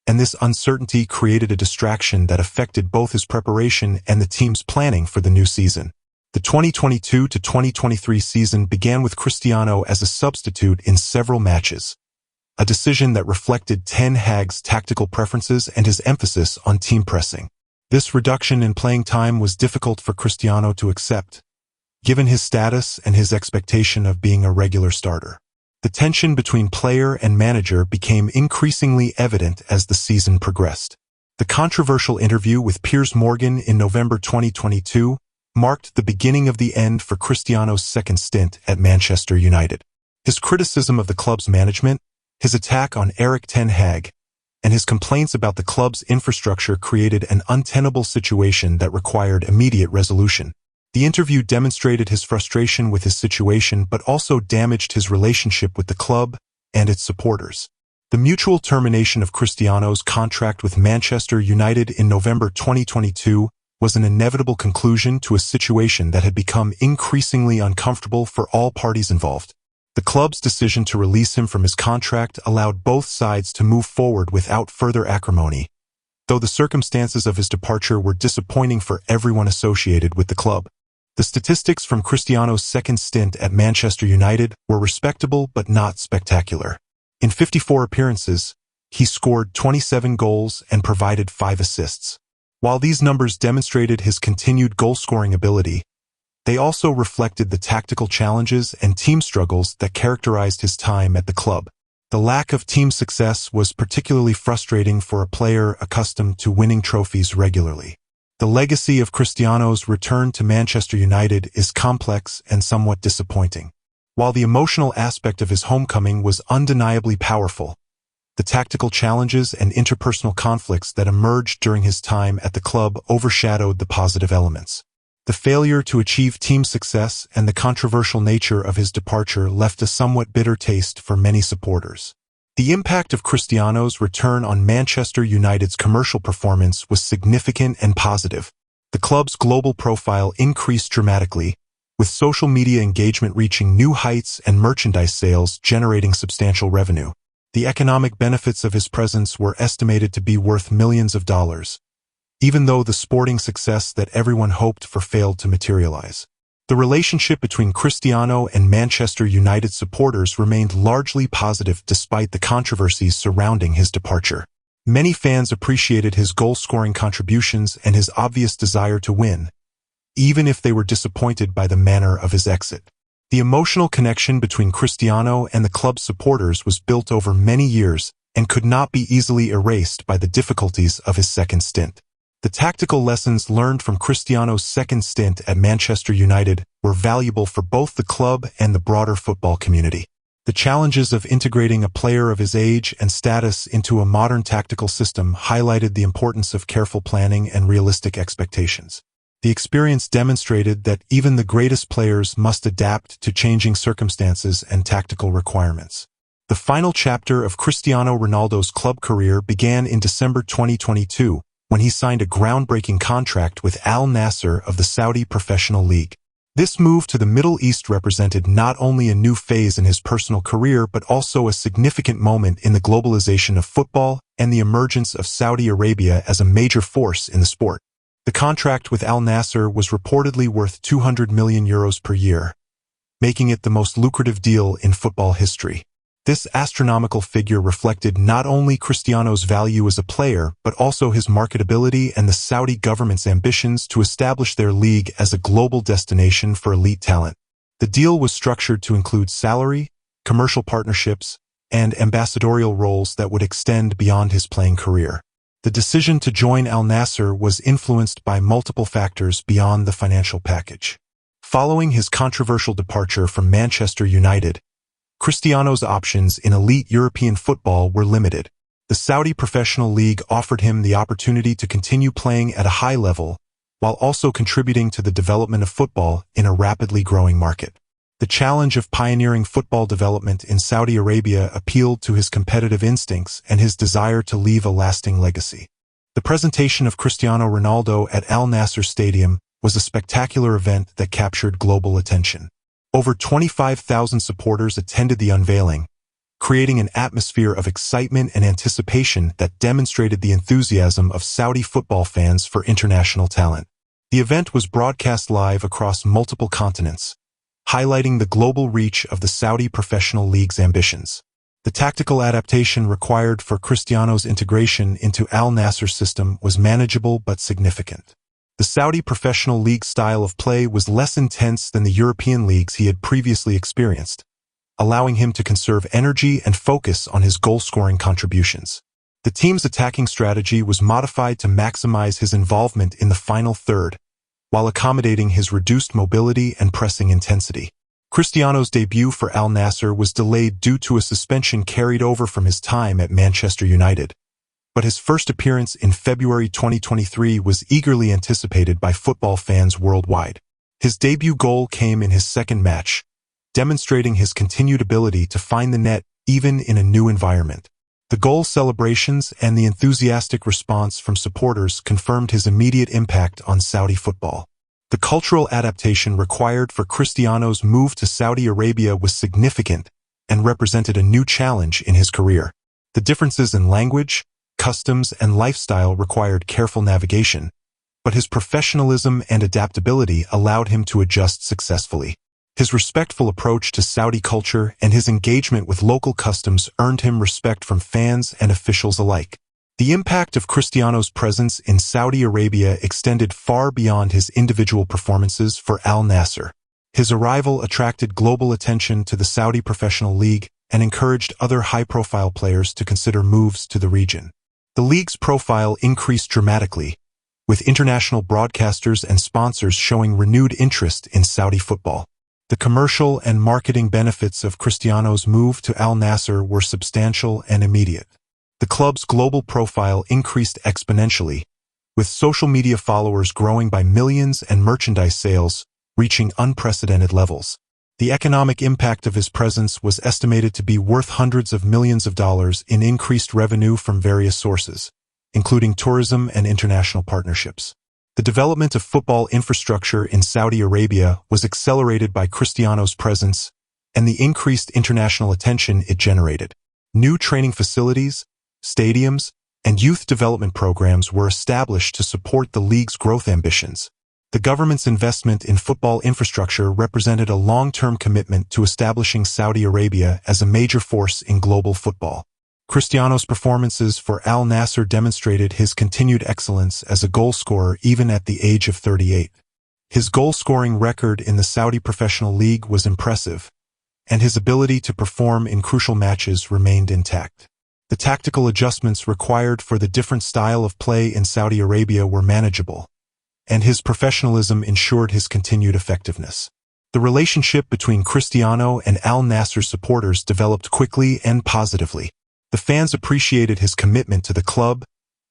and this uncertainty created a distraction that affected both his preparation and the team's planning for the new season. The 2022 to 2023 season began with Cristiano as a substitute in several matches, a decision that reflected Ten Hag's tactical preferences and his emphasis on team pressing. This reduction in playing time was difficult for Cristiano to accept, given his status and his expectation of being a regular starter. The tension between player and manager became increasingly evident as the season progressed. The controversial interview with Piers Morgan in November 2022 marked the beginning of the end for Cristiano's second stint at Manchester United. His criticism of the club's management, his attack on Erik ten Hag, and his complaints about the club's infrastructure created an untenable situation that required immediate resolution. The interview demonstrated his frustration with his situation but also damaged his relationship with the club and its supporters. The mutual termination of Cristiano's contract with Manchester United in November 2022 was an inevitable conclusion to a situation that had become increasingly uncomfortable for all parties involved. The club's decision to release him from his contract allowed both sides to move forward without further acrimony, though the circumstances of his departure were disappointing for everyone associated with the club. The statistics from Cristiano's second stint at Manchester United were respectable but not spectacular. In 54 appearances, he scored 27 goals and provided 5 assists. While these numbers demonstrated his continued goal-scoring ability, they also reflected the tactical challenges and team struggles that characterized his time at the club. The lack of team success was particularly frustrating for a player accustomed to winning trophies regularly. The legacy of Cristiano's return to Manchester United is complex and somewhat disappointing. While the emotional aspect of his homecoming was undeniably powerful, the tactical challenges and interpersonal conflicts that emerged during his time at the club overshadowed the positive elements. The failure to achieve team success and the controversial nature of his departure left a somewhat bitter taste for many supporters. The impact of Cristiano's return on Manchester United's commercial performance was significant and positive. The club's global profile increased dramatically, with social media engagement reaching new heights and merchandise sales generating substantial revenue. The economic benefits of his presence were estimated to be worth millions of dollars, even though the sporting success that everyone hoped for failed to materialize. The relationship between Cristiano and Manchester United supporters remained largely positive despite the controversies surrounding his departure. Many fans appreciated his goal-scoring contributions and his obvious desire to win, even if they were disappointed by the manner of his exit. The emotional connection between Cristiano and the club's supporters was built over many years and could not be easily erased by the difficulties of his second stint. The tactical lessons learned from Cristiano's second stint at Manchester United were valuable for both the club and the broader football community. The challenges of integrating a player of his age and status into a modern tactical system highlighted the importance of careful planning and realistic expectations. The experience demonstrated that even the greatest players must adapt to changing circumstances and tactical requirements. The final chapter of Cristiano Ronaldo's club career began in December 2022, when he signed a groundbreaking contract with Al Nassr of the Saudi Professional League. This move to the Middle East represented not only a new phase in his personal career but also a significant moment in the globalization of football and the emergence of Saudi Arabia as a major force in the sport. The contract with Al Nassr was reportedly worth €200 million per year, making it the most lucrative deal in football history. This astronomical figure reflected not only Cristiano's value as a player, but also his marketability and the Saudi government's ambitions to establish their league as a global destination for elite talent. The deal was structured to include salary, commercial partnerships, and ambassadorial roles that would extend beyond his playing career. The decision to join Al Nassr was influenced by multiple factors beyond the financial package. Following his controversial departure from Manchester United, Cristiano's options in elite European football were limited. The Saudi Professional League offered him the opportunity to continue playing at a high level, while also contributing to the development of football in a rapidly growing market. The challenge of pioneering football development in Saudi Arabia appealed to his competitive instincts and his desire to leave a lasting legacy. The presentation of Cristiano Ronaldo at Al Nassr Stadium was a spectacular event that captured global attention. Over 25,000 supporters attended the unveiling, creating an atmosphere of excitement and anticipation that demonstrated the enthusiasm of Saudi football fans for international talent. The event was broadcast live across multiple continents, highlighting the global reach of the Saudi Professional League's ambitions. The tactical adaptation required for Cristiano's integration into Al Nassr's system was manageable but significant. The Saudi Professional League style of play was less intense than the European leagues he had previously experienced, allowing him to conserve energy and focus on his goal-scoring contributions. The team's attacking strategy was modified to maximize his involvement in the final third, while accommodating his reduced mobility and pressing intensity. Cristiano's debut for Al Nassr was delayed due to a suspension carried over from his time at Manchester United, but his first appearance in February 2023 was eagerly anticipated by football fans worldwide. His debut goal came in his second match, demonstrating his continued ability to find the net even in a new environment. The goal celebrations and the enthusiastic response from supporters confirmed his immediate impact on Saudi football. The cultural adaptation required for Cristiano's move to Saudi Arabia was significant and represented a new challenge in his career. The differences in language, customs, and lifestyle required careful navigation, but his professionalism and adaptability allowed him to adjust successfully. His respectful approach to Saudi culture and his engagement with local customs earned him respect from fans and officials alike. The impact of Cristiano's presence in Saudi Arabia extended far beyond his individual performances for Al Nassr. His arrival attracted global attention to the Saudi Professional League and encouraged other high-profile players to consider moves to the region. The league's profile increased dramatically, with international broadcasters and sponsors showing renewed interest in Saudi football. The commercial and marketing benefits of Cristiano's move to Al Nassr were substantial and immediate. The club's global profile increased exponentially, with social media followers growing by millions and merchandise sales reaching unprecedented levels. The economic impact of his presence was estimated to be worth hundreds of millions of dollars in increased revenue from various sources, including tourism and international partnerships. The development of football infrastructure in Saudi Arabia was accelerated by Cristiano's presence and the increased international attention it generated. New training facilities, stadiums, and youth development programs were established to support the league's growth ambitions. The government's investment in football infrastructure represented a long-term commitment to establishing Saudi Arabia as a major force in global football. Cristiano's performances for Al Nassr demonstrated his continued excellence as a goal-scorer even at the age of 38. His goal-scoring record in the Saudi Professional League was impressive, and his ability to perform in crucial matches remained intact. The tactical adjustments required for the different style of play in Saudi Arabia were manageable, and his professionalism ensured his continued effectiveness. The relationship between Cristiano and Al Nassr supporters developed quickly and positively. The fans appreciated his commitment to the club,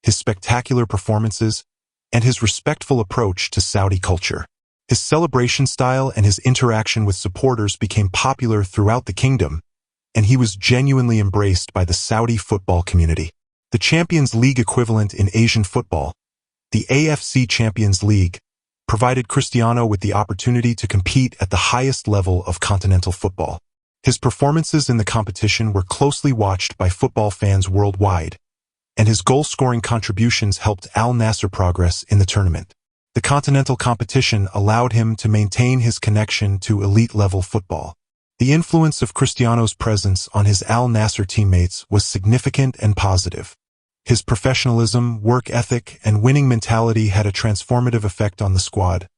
his spectacular performances, and his respectful approach to Saudi culture. His celebration style and his interaction with supporters became popular throughout the kingdom, and he was genuinely embraced by the Saudi football community. The Champions League equivalent in Asian football, the AFC Champions League, provided Cristiano with the opportunity to compete at the highest level of continental football. His performances in the competition were closely watched by football fans worldwide, and his goal-scoring contributions helped Al Nassr progress in the tournament. The continental competition allowed him to maintain his connection to elite-level football. The influence of Cristiano's presence on his Al Nassr teammates was significant and positive. His professionalism, work ethic, and winning mentality had a transformative effect on the squad,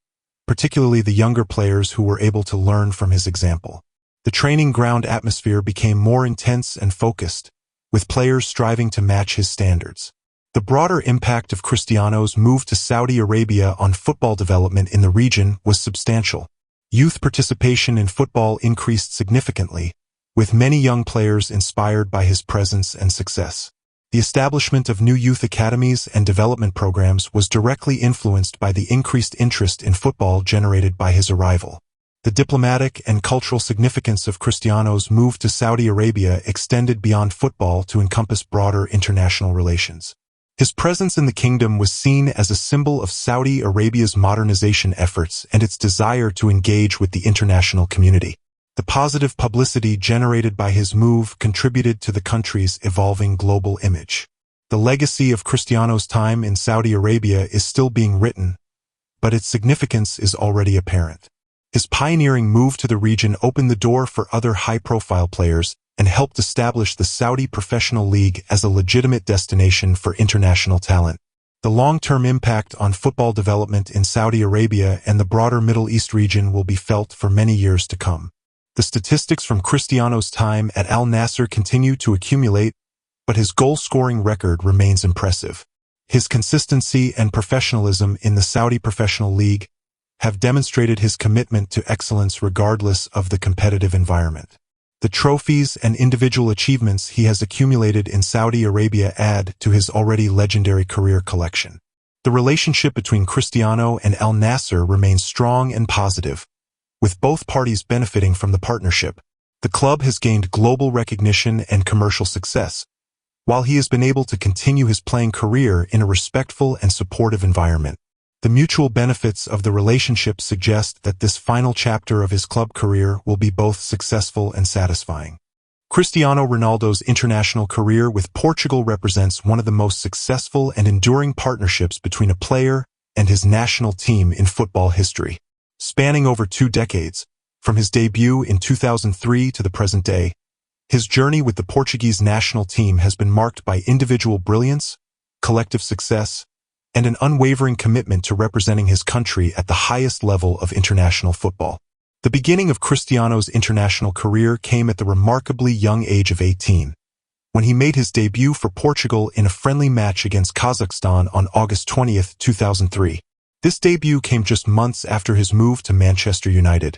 particularly the younger players who were able to learn from his example. The training ground atmosphere became more intense and focused, with players striving to match his standards. The broader impact of Cristiano's move to Saudi Arabia on football development in the region was substantial. Youth participation in football increased significantly, with many young players inspired by his presence and success. The establishment of new youth academies and development programs was directly influenced by the increased interest in football generated by his arrival. The diplomatic and cultural significance of Cristiano's move to Saudi Arabia extended beyond football to encompass broader international relations. His presence in the kingdom was seen as a symbol of Saudi Arabia's modernization efforts and its desire to engage with the international community. The positive publicity generated by his move contributed to the country's evolving global image. The legacy of Cristiano's time in Saudi Arabia is still being written, but its significance is already apparent. His pioneering move to the region opened the door for other high-profile players and helped establish the Saudi Professional League as a legitimate destination for international talent. The long-term impact on football development in Saudi Arabia and the broader Middle East region will be felt for many years to come. The statistics from Cristiano's time at Al Nassr continue to accumulate, but his goal-scoring record remains impressive. His consistency and professionalism in the Saudi Professional League have demonstrated his commitment to excellence regardless of the competitive environment. The trophies and individual achievements he has accumulated in Saudi Arabia add to his already legendary career collection. The relationship between Cristiano and Al Nassr remains strong and positive, with both parties benefiting from the partnership. The club has gained global recognition and commercial success, while he has been able to continue his playing career in a respectful and supportive environment. The mutual benefits of the relationship suggest that this final chapter of his club career will be both successful and satisfying. Cristiano Ronaldo's international career with Portugal represents one of the most successful and enduring partnerships between a player and his national team in football history. Spanning over 2 decades, from his debut in 2003 to the present day, his journey with the Portuguese national team has been marked by individual brilliance, collective success, and an unwavering commitment to representing his country at the highest level of international football. The beginning of Cristiano's international career came at the remarkably young age of 18, when he made his debut for Portugal in a friendly match against Kazakhstan on August 20, 2003. This debut came just months after his move to Manchester United,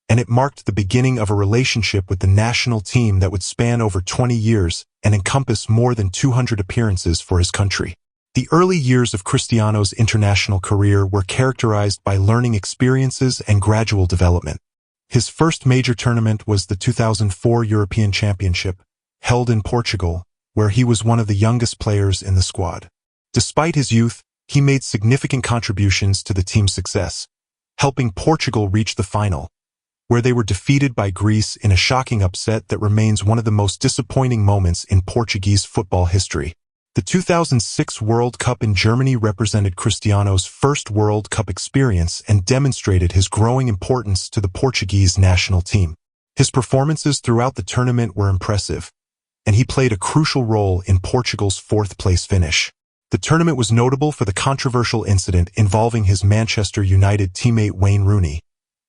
and it marked the beginning of a relationship with the national team that would span over 20 years and encompass more than 200 appearances for his country. The early years of Cristiano's international career were characterized by learning experiences and gradual development. His first major tournament was the 2004 European Championship, held in Portugal, where he was one of the youngest players in the squad. Despite his youth, he made significant contributions to the team's success, helping Portugal reach the final, where they were defeated by Greece in a shocking upset that remains one of the most disappointing moments in Portuguese football history. The 2006 World Cup in Germany represented Cristiano's first World Cup experience and demonstrated his growing importance to the Portuguese national team. His performances throughout the tournament were impressive, and he played a crucial role in Portugal's 4th-place finish. The tournament was notable for the controversial incident involving his Manchester United teammate Wayne Rooney,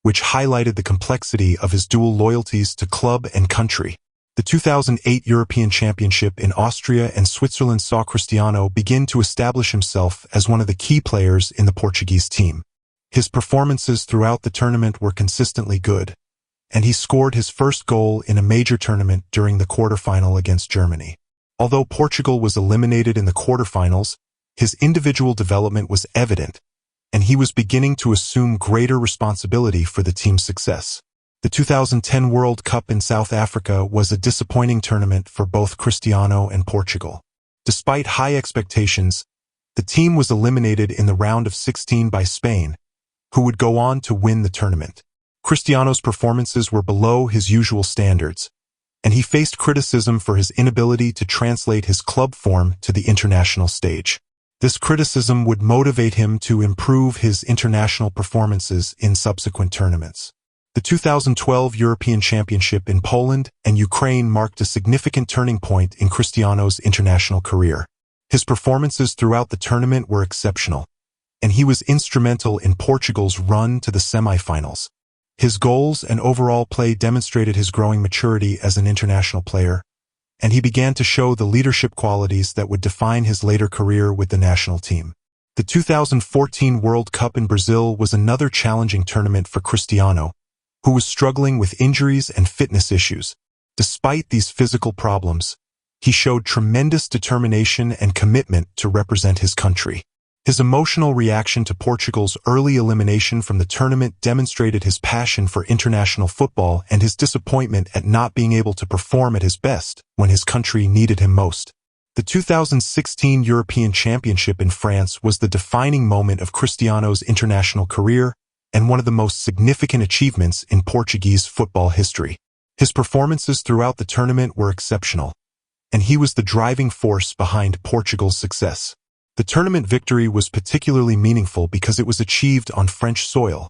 which highlighted the complexity of his dual loyalties to club and country. The 2008 European Championship in Austria and Switzerland saw Cristiano begin to establish himself as one of the key players in the Portuguese team. His performances throughout the tournament were consistently good, and he scored his first goal in a major tournament during the quarterfinal against Germany. Although Portugal was eliminated in the quarterfinals, his individual development was evident, and he was beginning to assume greater responsibility for the team's success. The 2010 World Cup in South Africa was a disappointing tournament for both Cristiano and Portugal. Despite high expectations, the team was eliminated in the round of 16 by Spain, who would go on to win the tournament. Cristiano's performances were below his usual standards, and he faced criticism for his inability to translate his club form to the international stage. This criticism would motivate him to improve his international performances in subsequent tournaments. The 2012 European Championship in Poland and Ukraine marked a significant turning point in Cristiano's international career. His performances throughout the tournament were exceptional, and he was instrumental in Portugal's run to the semi-finals. His goals and overall play demonstrated his growing maturity as an international player, and he began to show the leadership qualities that would define his later career with the national team. The 2014 World Cup in Brazil was another challenging tournament for Cristiano, who was struggling with injuries and fitness issues. Despite these physical problems, he showed tremendous determination and commitment to represent his country. His emotional reaction to Portugal's early elimination from the tournament demonstrated his passion for international football and his disappointment at not being able to perform at his best when his country needed him most. The 2016 European Championship in France was the defining moment of Cristiano's international career and one of the most significant achievements in Portuguese football history. His performances throughout the tournament were exceptional, and he was the driving force behind Portugal's success. The tournament victory was particularly meaningful because it was achieved on French soil,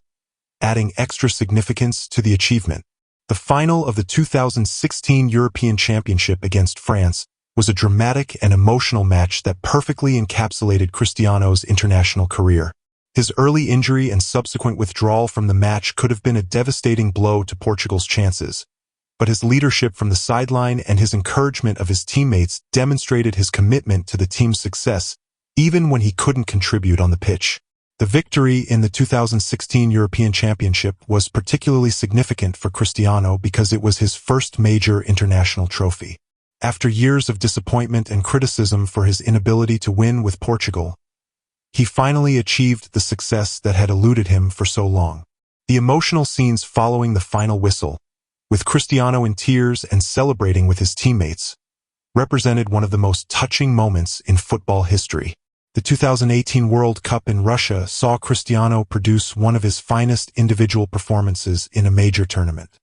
adding extra significance to the achievement. The final of the 2016 European Championship against France was a dramatic and emotional match that perfectly encapsulated Cristiano's international career. His early injury and subsequent withdrawal from the match could have been a devastating blow to Portugal's chances, but his leadership from the sideline and his encouragement of his teammates demonstrated his commitment to the team's success, even when he couldn't contribute on the pitch. The victory in the 2016 European Championship was particularly significant for Cristiano because it was his first major international trophy. After years of disappointment and criticism for his inability to win with Portugal, he finally achieved the success that had eluded him for so long. The emotional scenes following the final whistle, with Cristiano in tears and celebrating with his teammates, represented one of the most touching moments in football history. The 2018 World Cup in Russia saw Cristiano produce one of his finest individual performances in a major tournament.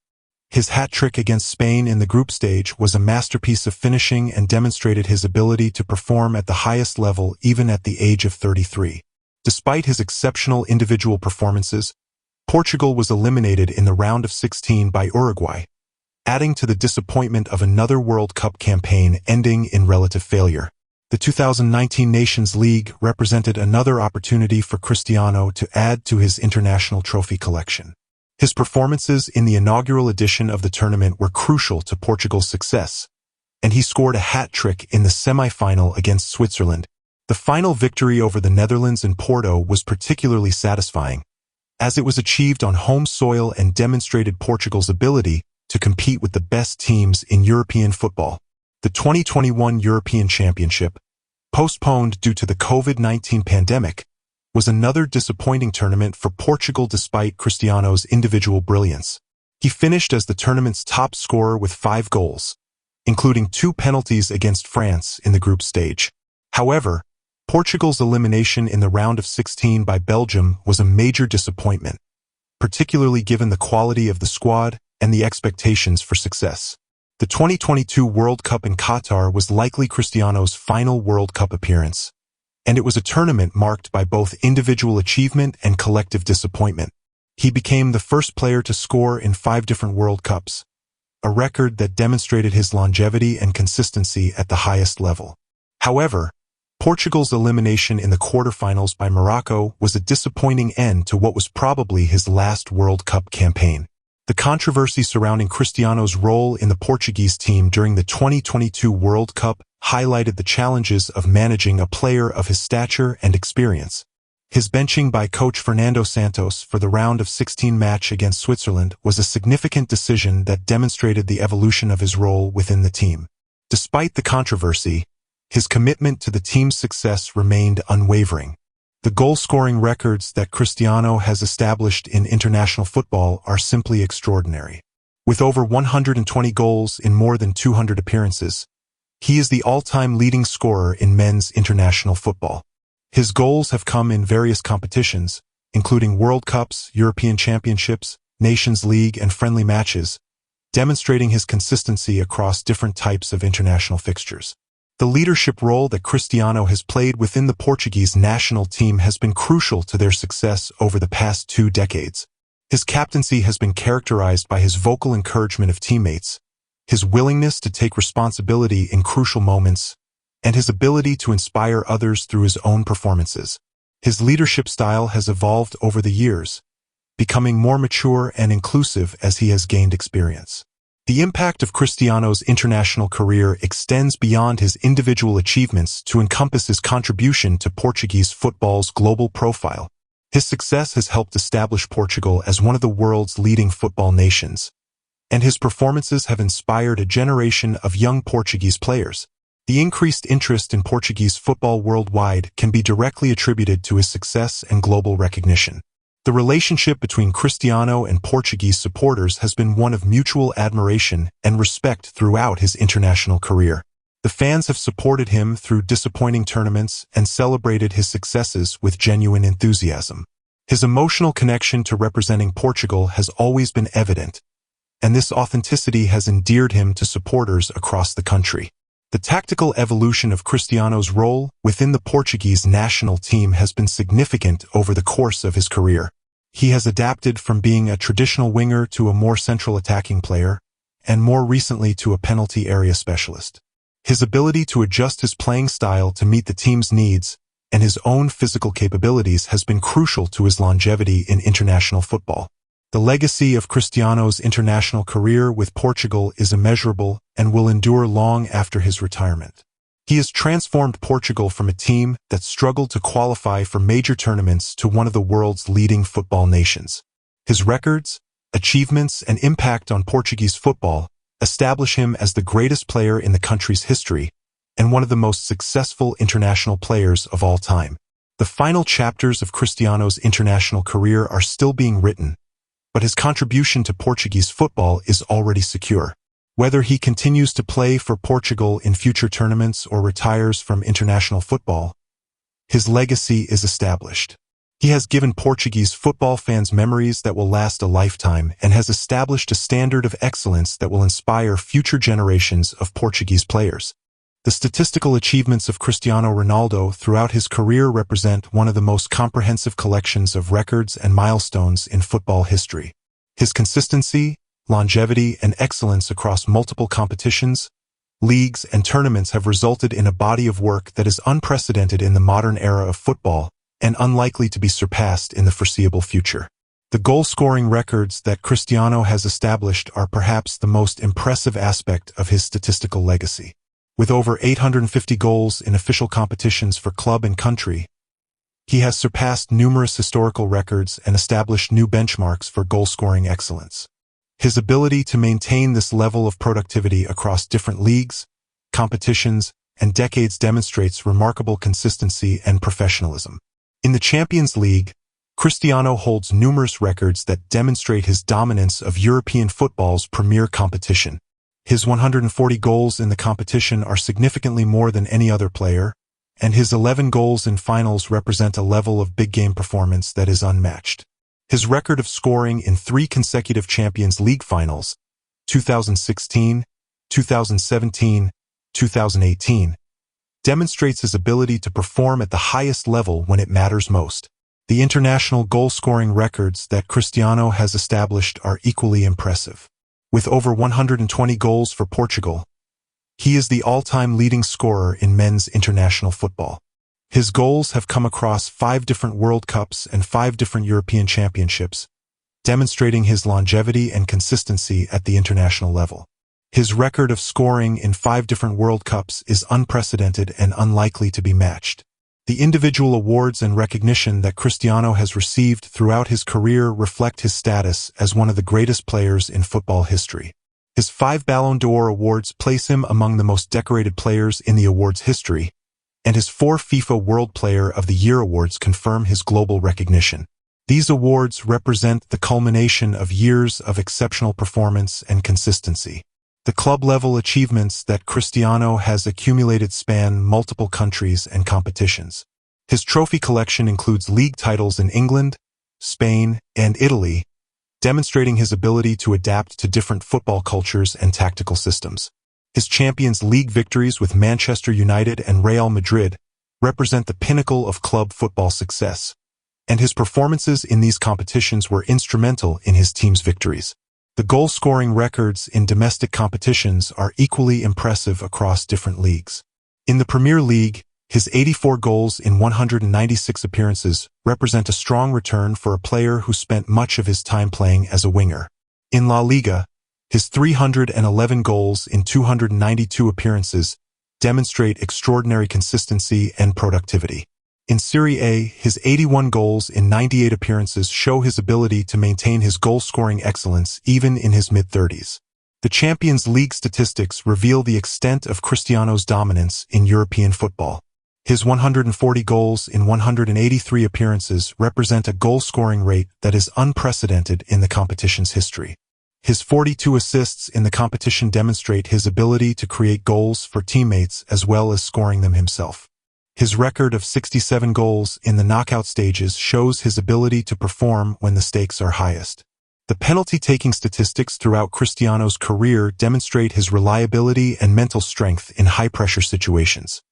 His hat-trick against Spain in the group stage was a masterpiece of finishing and demonstrated his ability to perform at the highest level even at the age of 33. Despite his exceptional individual performances, Portugal was eliminated in the round of 16 by Uruguay, adding to the disappointment of another World Cup campaign ending in relative failure. The 2019 Nations League represented another opportunity for Cristiano to add to his international trophy collection. His performances in the inaugural edition of the tournament were crucial to Portugal's success, and he scored a hat-trick in the semi-final against Switzerland. The final victory over the Netherlands in Porto was particularly satisfying, as it was achieved on home soil and demonstrated Portugal's ability to compete with the best teams in European football. The 2021 European Championship, postponed due to the COVID-19 pandemic, was another disappointing tournament for Portugal despite Cristiano's individual brilliance. He finished as the tournament's top scorer with 5 goals, including 2 penalties against France in the group stage. However, Portugal's elimination in the round of 16 by Belgium was a major disappointment, particularly given the quality of the squad and the expectations for success. The 2022 World Cup in Qatar was likely Cristiano's final World Cup appearance, and it was a tournament marked by both individual achievement and collective disappointment. He became the first player to score in 5 different World Cups, a record that demonstrated his longevity and consistency at the highest level. However, Portugal's elimination in the quarterfinals by Morocco was a disappointing end to what was probably his last World Cup campaign. The controversy surrounding Cristiano's role in the Portuguese team during the 2022 World Cup highlighted the challenges of managing a player of his stature and experience. His benching by coach Fernando Santos for the round of 16 match against Switzerland was a significant decision that demonstrated the evolution of his role within the team. Despite the controversy, his commitment to the team's success remained unwavering. The goal-scoring records that Cristiano has established in international football are simply extraordinary. With over 120 goals in more than 200 appearances, he is the all-time leading scorer in men's international football. His goals have come in various competitions, including World Cups, European Championships, Nations League, and friendly matches, demonstrating his consistency across different types of international fixtures. The leadership role that Cristiano has played within the Portuguese national team has been crucial to their success over the past 2 decades. His captaincy has been characterized by his vocal encouragement of teammates, his willingness to take responsibility in crucial moments, and his ability to inspire others through his own performances. His leadership style has evolved over the years, becoming more mature and inclusive as he has gained experience. The impact of Cristiano's international career extends beyond his individual achievements to encompass his contribution to Portuguese football's global profile. His success has helped establish Portugal as one of the world's leading football nations, and his performances have inspired a generation of young Portuguese players. The increased interest in Portuguese football worldwide can be directly attributed to his success and global recognition. The relationship between Cristiano and Portuguese supporters has been one of mutual admiration and respect throughout his international career. The fans have supported him through disappointing tournaments and celebrated his successes with genuine enthusiasm. His emotional connection to representing Portugal has always been evident, and this authenticity has endeared him to supporters across the country. The tactical evolution of Cristiano's role within the Portuguese national team has been significant over the course of his career. He has adapted from being a traditional winger to a more central attacking player, and more recently to a penalty area specialist. His ability to adjust his playing style to meet the team's needs and his own physical capabilities has been crucial to his longevity in international football. The legacy of Cristiano's international career with Portugal is immeasurable and will endure long after his retirement. He has transformed Portugal from a team that struggled to qualify for major tournaments to one of the world's leading football nations. His records, achievements, and impact on Portuguese football establish him as the greatest player in the country's history and one of the most successful international players of all time. The final chapters of Cristiano's international career are still being written, but his contribution to Portuguese football is already secure. Whether he continues to play for Portugal in future tournaments or retires from international football, his legacy is established. He has given Portuguese football fans memories that will last a lifetime and has established a standard of excellence that will inspire future generations of Portuguese players. The statistical achievements of Cristiano Ronaldo throughout his career represent one of the most comprehensive collections of records and milestones in football history. His consistency, longevity, and excellence across multiple competitions, leagues, and tournaments have resulted in a body of work that is unprecedented in the modern era of football and unlikely to be surpassed in the foreseeable future. The goal-scoring records that Cristiano has established are perhaps the most impressive aspect of his statistical legacy. With over 850 goals in official competitions for club and country, he has surpassed numerous historical records and established new benchmarks for goal-scoring excellence. His ability to maintain this level of productivity across different leagues, competitions, and decades demonstrates remarkable consistency and professionalism. In the Champions League, Cristiano holds numerous records that demonstrate his dominance of European football's premier competition. His 140 goals in the competition are significantly more than any other player, and his 11 goals in finals represent a level of big-game performance that is unmatched. His record of scoring in 3 consecutive Champions League finals, 2016, 2017, 2018, demonstrates his ability to perform at the highest level when it matters most. The international goal-scoring records that Cristiano has established are equally impressive. With over 120 goals for Portugal, he is the all-time leading scorer in men's international football. His goals have come across 5 different World Cups and 5 different European Championships, demonstrating his longevity and consistency at the international level. His record of scoring in 5 different World Cups is unprecedented and unlikely to be matched. The individual awards and recognition that Cristiano has received throughout his career reflect his status as one of the greatest players in football history. His 5 Ballon d'Or awards place him among the most decorated players in the awards history, and his 4 FIFA World Player of the Year awards confirm his global recognition. These awards represent the culmination of years of exceptional performance and consistency. The club-level achievements that Cristiano has accumulated span multiple countries and competitions. His trophy collection includes league titles in England, Spain, and Italy, demonstrating his ability to adapt to different football cultures and tactical systems. His Champions League victories with Manchester United and Real Madrid represent the pinnacle of club football success, and his performances in these competitions were instrumental in his team's victories. The goal-scoring records in domestic competitions are equally impressive across different leagues. In the Premier League, his 84 goals in 196 appearances represent a strong return for a player who spent much of his time playing as a winger. In La Liga, his 311 goals in 292 appearances demonstrate extraordinary consistency and productivity. In Serie A, his 81 goals in 98 appearances show his ability to maintain his goal-scoring excellence even in his mid-30s. The Champions League statistics reveal the extent of Cristiano's dominance in European football. His 140 goals in 183 appearances represent a goal-scoring rate that is unprecedented in the competition's history. His 42 assists in the competition demonstrate his ability to create goals for teammates as well as scoring them himself. His record of 67 goals in the knockout stages shows his ability to perform when the stakes are highest. The penalty-taking statistics throughout Cristiano's career demonstrate his reliability and mental strength in high-pressure situations.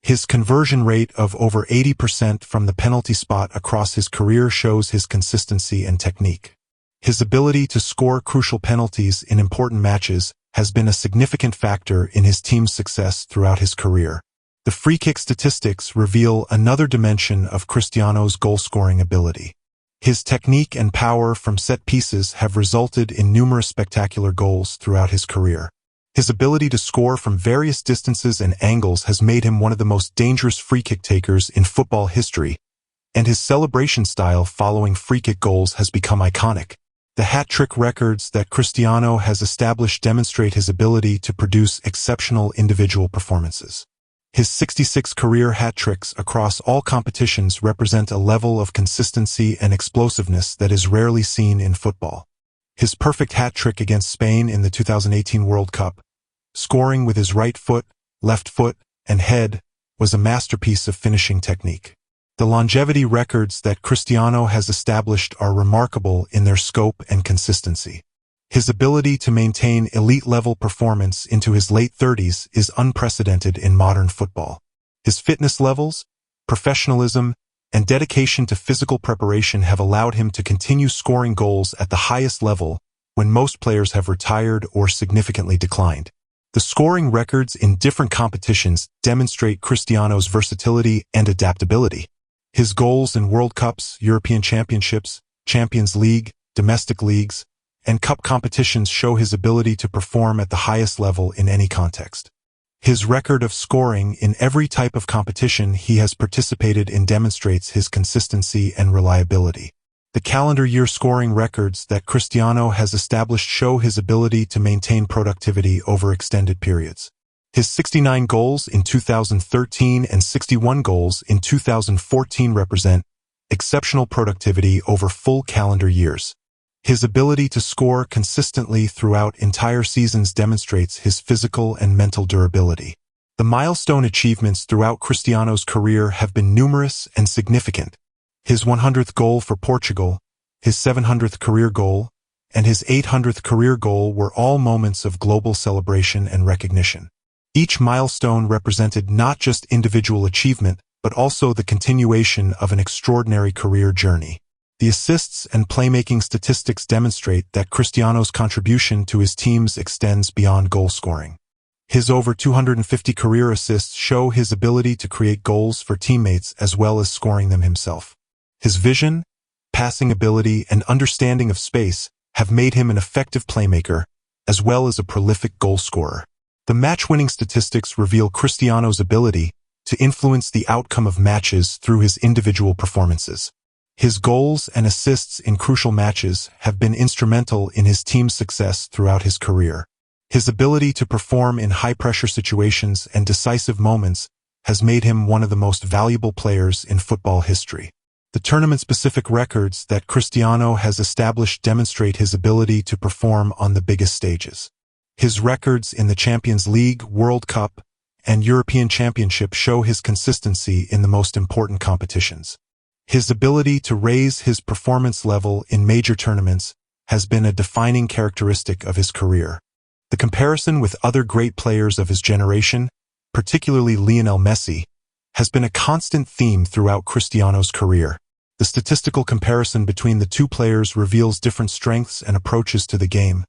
His conversion rate of over 80% from the penalty spot across his career shows his consistency and technique. His ability to score crucial penalties in important matches has been a significant factor in his team's success throughout his career. The free-kick statistics reveal another dimension of Cristiano's goal-scoring ability. His technique and power from set pieces have resulted in numerous spectacular goals throughout his career. His ability to score from various distances and angles has made him one of the most dangerous free-kick takers in football history, and his celebration style following free-kick goals has become iconic. The hat-trick records that Cristiano has established demonstrate his ability to produce exceptional individual performances. His 66 career hat-tricks across all competitions represent a level of consistency and explosiveness that is rarely seen in football. His perfect hat-trick against Spain in the 2018 World Cup, scoring with his right foot, left foot, and head, was a masterpiece of finishing technique. The longevity records that Cristiano has established are remarkable in their scope and consistency. His ability to maintain elite-level performance into his late 30s is unprecedented in modern football. His fitness levels, professionalism, and dedication to physical preparation have allowed him to continue scoring goals at the highest level when most players have retired or significantly declined. The scoring records in different competitions demonstrate Cristiano's versatility and adaptability. His goals in World Cups, European Championships, Champions League, domestic leagues, and cup competitions show his ability to perform at the highest level in any context. His record of scoring in every type of competition he has participated in demonstrates his consistency and reliability. The calendar year scoring records that Cristiano has established show his ability to maintain productivity over extended periods. His 69 goals in 2013 and 61 goals in 2014 represent exceptional productivity over full calendar years. His ability to score consistently throughout entire seasons demonstrates his physical and mental durability. The milestone achievements throughout Cristiano's career have been numerous and significant. His 100th goal for Portugal, his 700th career goal, and his 800th career goal were all moments of global celebration and recognition. Each milestone represented not just individual achievement, but also the continuation of an extraordinary career journey. The assists and playmaking statistics demonstrate that Cristiano's contribution to his teams extends beyond goal scoring. His over 250 career assists show his ability to create goals for teammates as well as scoring them himself. His vision, passing ability, and understanding of space have made him an effective playmaker, as well as a prolific goal scorer. The match-winning statistics reveal Cristiano's ability to influence the outcome of matches through his individual performances. His goals and assists in crucial matches have been instrumental in his team's success throughout his career. His ability to perform in high-pressure situations and decisive moments has made him one of the most valuable players in football history. The tournament-specific records that Cristiano has established demonstrate his ability to perform on the biggest stages. His records in the Champions League, World Cup, and European Championship show his consistency in the most important competitions. His ability to raise his performance level in major tournaments has been a defining characteristic of his career. The comparison with other great players of his generation, particularly Lionel Messi, has been a constant theme throughout Cristiano's career. The statistical comparison between the two players reveals different strengths and approaches to the game,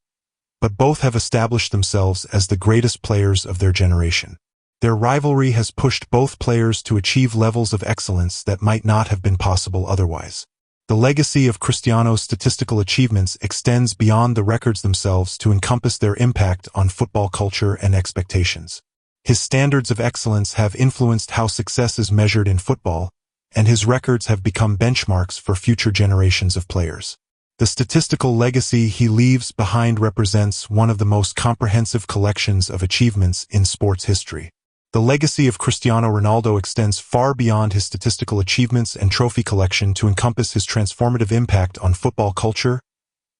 but both have established themselves as the greatest players of their generation. Their rivalry has pushed both players to achieve levels of excellence that might not have been possible otherwise. The legacy of Cristiano's statistical achievements extends beyond the records themselves to encompass their impact on football culture and expectations. His standards of excellence have influenced how success is measured in football, and his records have become benchmarks for future generations of players. The statistical legacy he leaves behind represents one of the most comprehensive collections of achievements in sports history. The legacy of Cristiano Ronaldo extends far beyond his statistical achievements and trophy collection to encompass his transformative impact on football culture,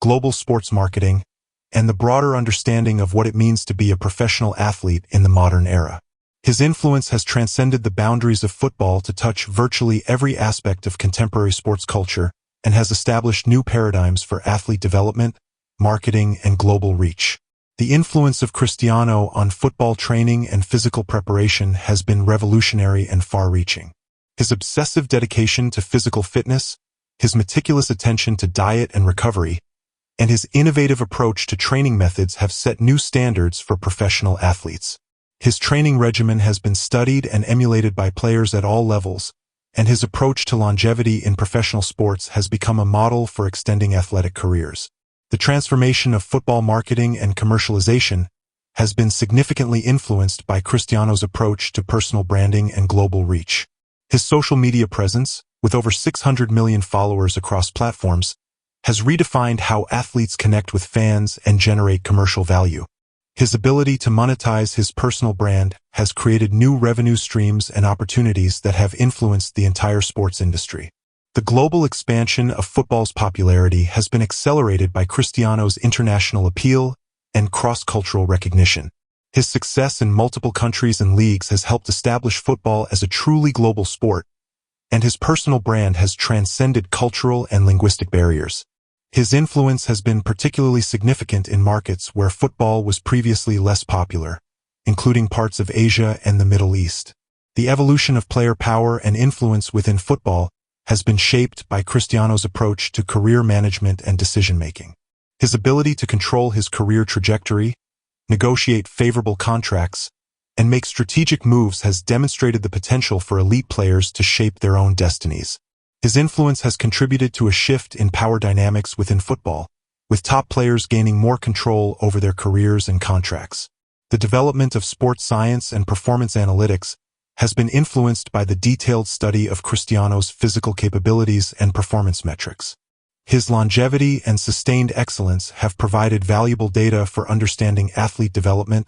global sports marketing, and the broader understanding of what it means to be a professional athlete in the modern era. His influence has transcended the boundaries of football to touch virtually every aspect of contemporary sports culture and has established new paradigms for athlete development, marketing, and global reach. The influence of Cristiano on football training and physical preparation has been revolutionary and far-reaching. His obsessive dedication to physical fitness, his meticulous attention to diet and recovery, and his innovative approach to training methods have set new standards for professional athletes. His training regimen has been studied and emulated by players at all levels, and his approach to longevity in professional sports has become a model for extending athletic careers. The transformation of football marketing and commercialization has been significantly influenced by Cristiano's approach to personal branding and global reach. His social media presence, with over 600 million followers across platforms, has redefined how athletes connect with fans and generate commercial value. His ability to monetize his personal brand has created new revenue streams and opportunities that have influenced the entire sports industry. The global expansion of football's popularity has been accelerated by Cristiano's international appeal and cross-cultural recognition. His success in multiple countries and leagues has helped establish football as a truly global sport, and his personal brand has transcended cultural and linguistic barriers. His influence has been particularly significant in markets where football was previously less popular, including parts of Asia and the Middle East. The evolution of player power and influence within football has been shaped by Cristiano's approach to career management and decision-making. His ability to control his career trajectory, negotiate favorable contracts, and make strategic moves has demonstrated the potential for elite players to shape their own destinies. His influence has contributed to a shift in power dynamics within football, with top players gaining more control over their careers and contracts. The development of sports science and performance analytics has been influenced by the detailed study of Cristiano's physical capabilities and performance metrics. His longevity and sustained excellence have provided valuable data for understanding athlete development,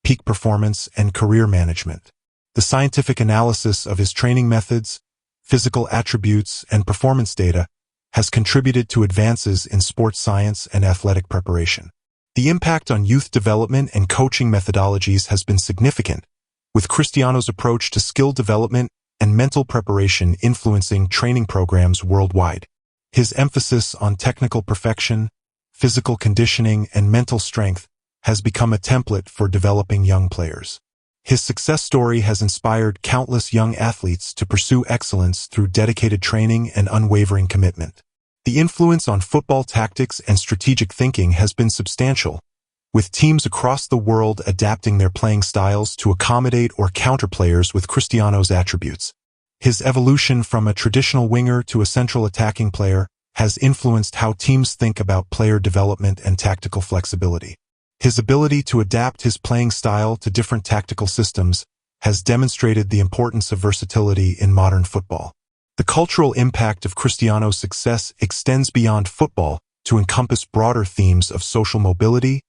peak performance, and career management. The scientific analysis of his training methods, physical attributes, and performance data has contributed to advances in sports science and athletic preparation. The impact on youth development and coaching methodologies has been significant, with Cristiano's approach to skill development and mental preparation influencing training programs worldwide. His emphasis on technical perfection, physical conditioning, and mental strength has become a template for developing young players. His success story has inspired countless young athletes to pursue excellence through dedicated training and unwavering commitment. The influence on football tactics and strategic thinking has been substantial, with teams across the world adapting their playing styles to accommodate or counter players with Cristiano's attributes. His evolution from a traditional winger to a central attacking player has influenced how teams think about player development and tactical flexibility. His ability to adapt his playing style to different tactical systems has demonstrated the importance of versatility in modern football. The cultural impact of Cristiano's success extends beyond football to encompass broader themes of social mobility,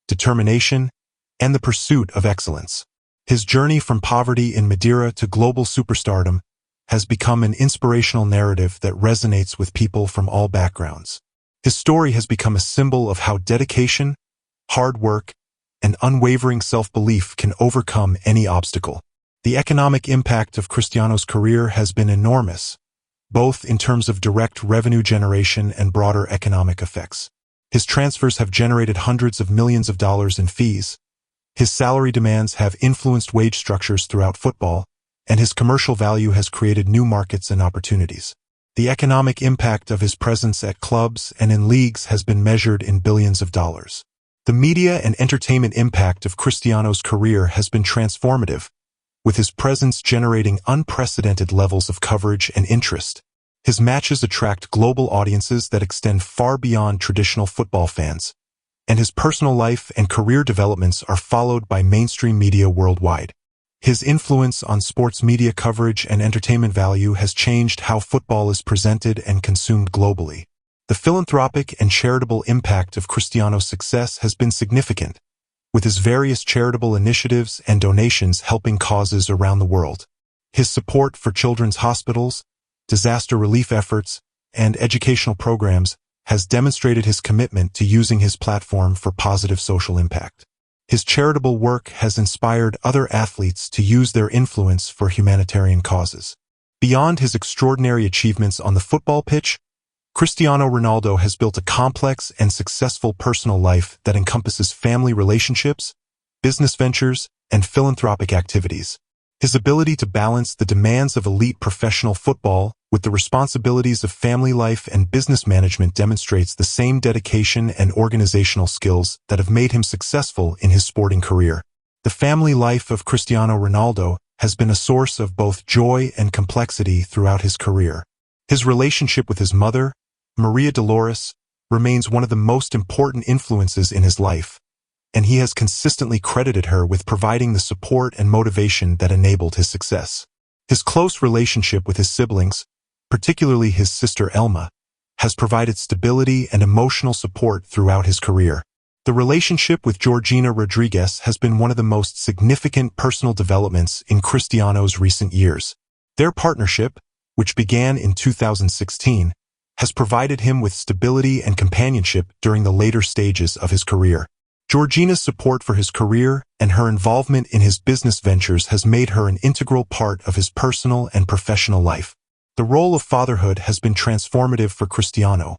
determination, and the pursuit of excellence. His journey from poverty in Madeira to global superstardom has become an inspirational narrative that resonates with people from all backgrounds. His story has become a symbol of how dedication, hard work, and unwavering self-belief can overcome any obstacle. The economic impact of Cristiano's career has been enormous, both in terms of direct revenue generation and broader economic effects. His transfers have generated hundreds of millions of dollars in fees. His salary demands have influenced wage structures throughout football, and his commercial value has created new markets and opportunities. The economic impact of his presence at clubs and in leagues has been measured in billions of dollars. The media and entertainment impact of Cristiano's career has been transformative, with his presence generating unprecedented levels of coverage and interest. His matches attract global audiences that extend far beyond traditional football fans, and his personal life and career developments are followed by mainstream media worldwide. His influence on sports media coverage and entertainment value has changed how football is presented and consumed globally. The philanthropic and charitable impact of Cristiano's success has been significant, with his various charitable initiatives and donations helping causes around the world. His support for children's hospitals, disaster relief efforts, and educational programs has demonstrated his commitment to using his platform for positive social impact. His charitable work has inspired other athletes to use their influence for humanitarian causes. Beyond his extraordinary achievements on the football pitch, Cristiano Ronaldo has built a complex and successful personal life that encompasses family relationships, business ventures, and philanthropic activities. His ability to balance the demands of elite professional football with the responsibilities of family life and business management demonstrates the same dedication and organizational skills that have made him successful in his sporting career. The family life of Cristiano Ronaldo has been a source of both joy and complexity throughout his career. His relationship with his mother, Maria Dolores, remains one of the most important influences in his life, and he has consistently credited her with providing the support and motivation that enabled his success. His close relationship with his siblings, particularly his sister Elma, has provided stability and emotional support throughout his career. The relationship with Georgina Rodriguez has been one of the most significant personal developments in Cristiano's recent years. Their partnership, which began in 2016, has provided him with stability and companionship during the later stages of his career. Georgina's support for his career and her involvement in his business ventures has made her an integral part of his personal and professional life. The role of fatherhood has been transformative for Cristiano,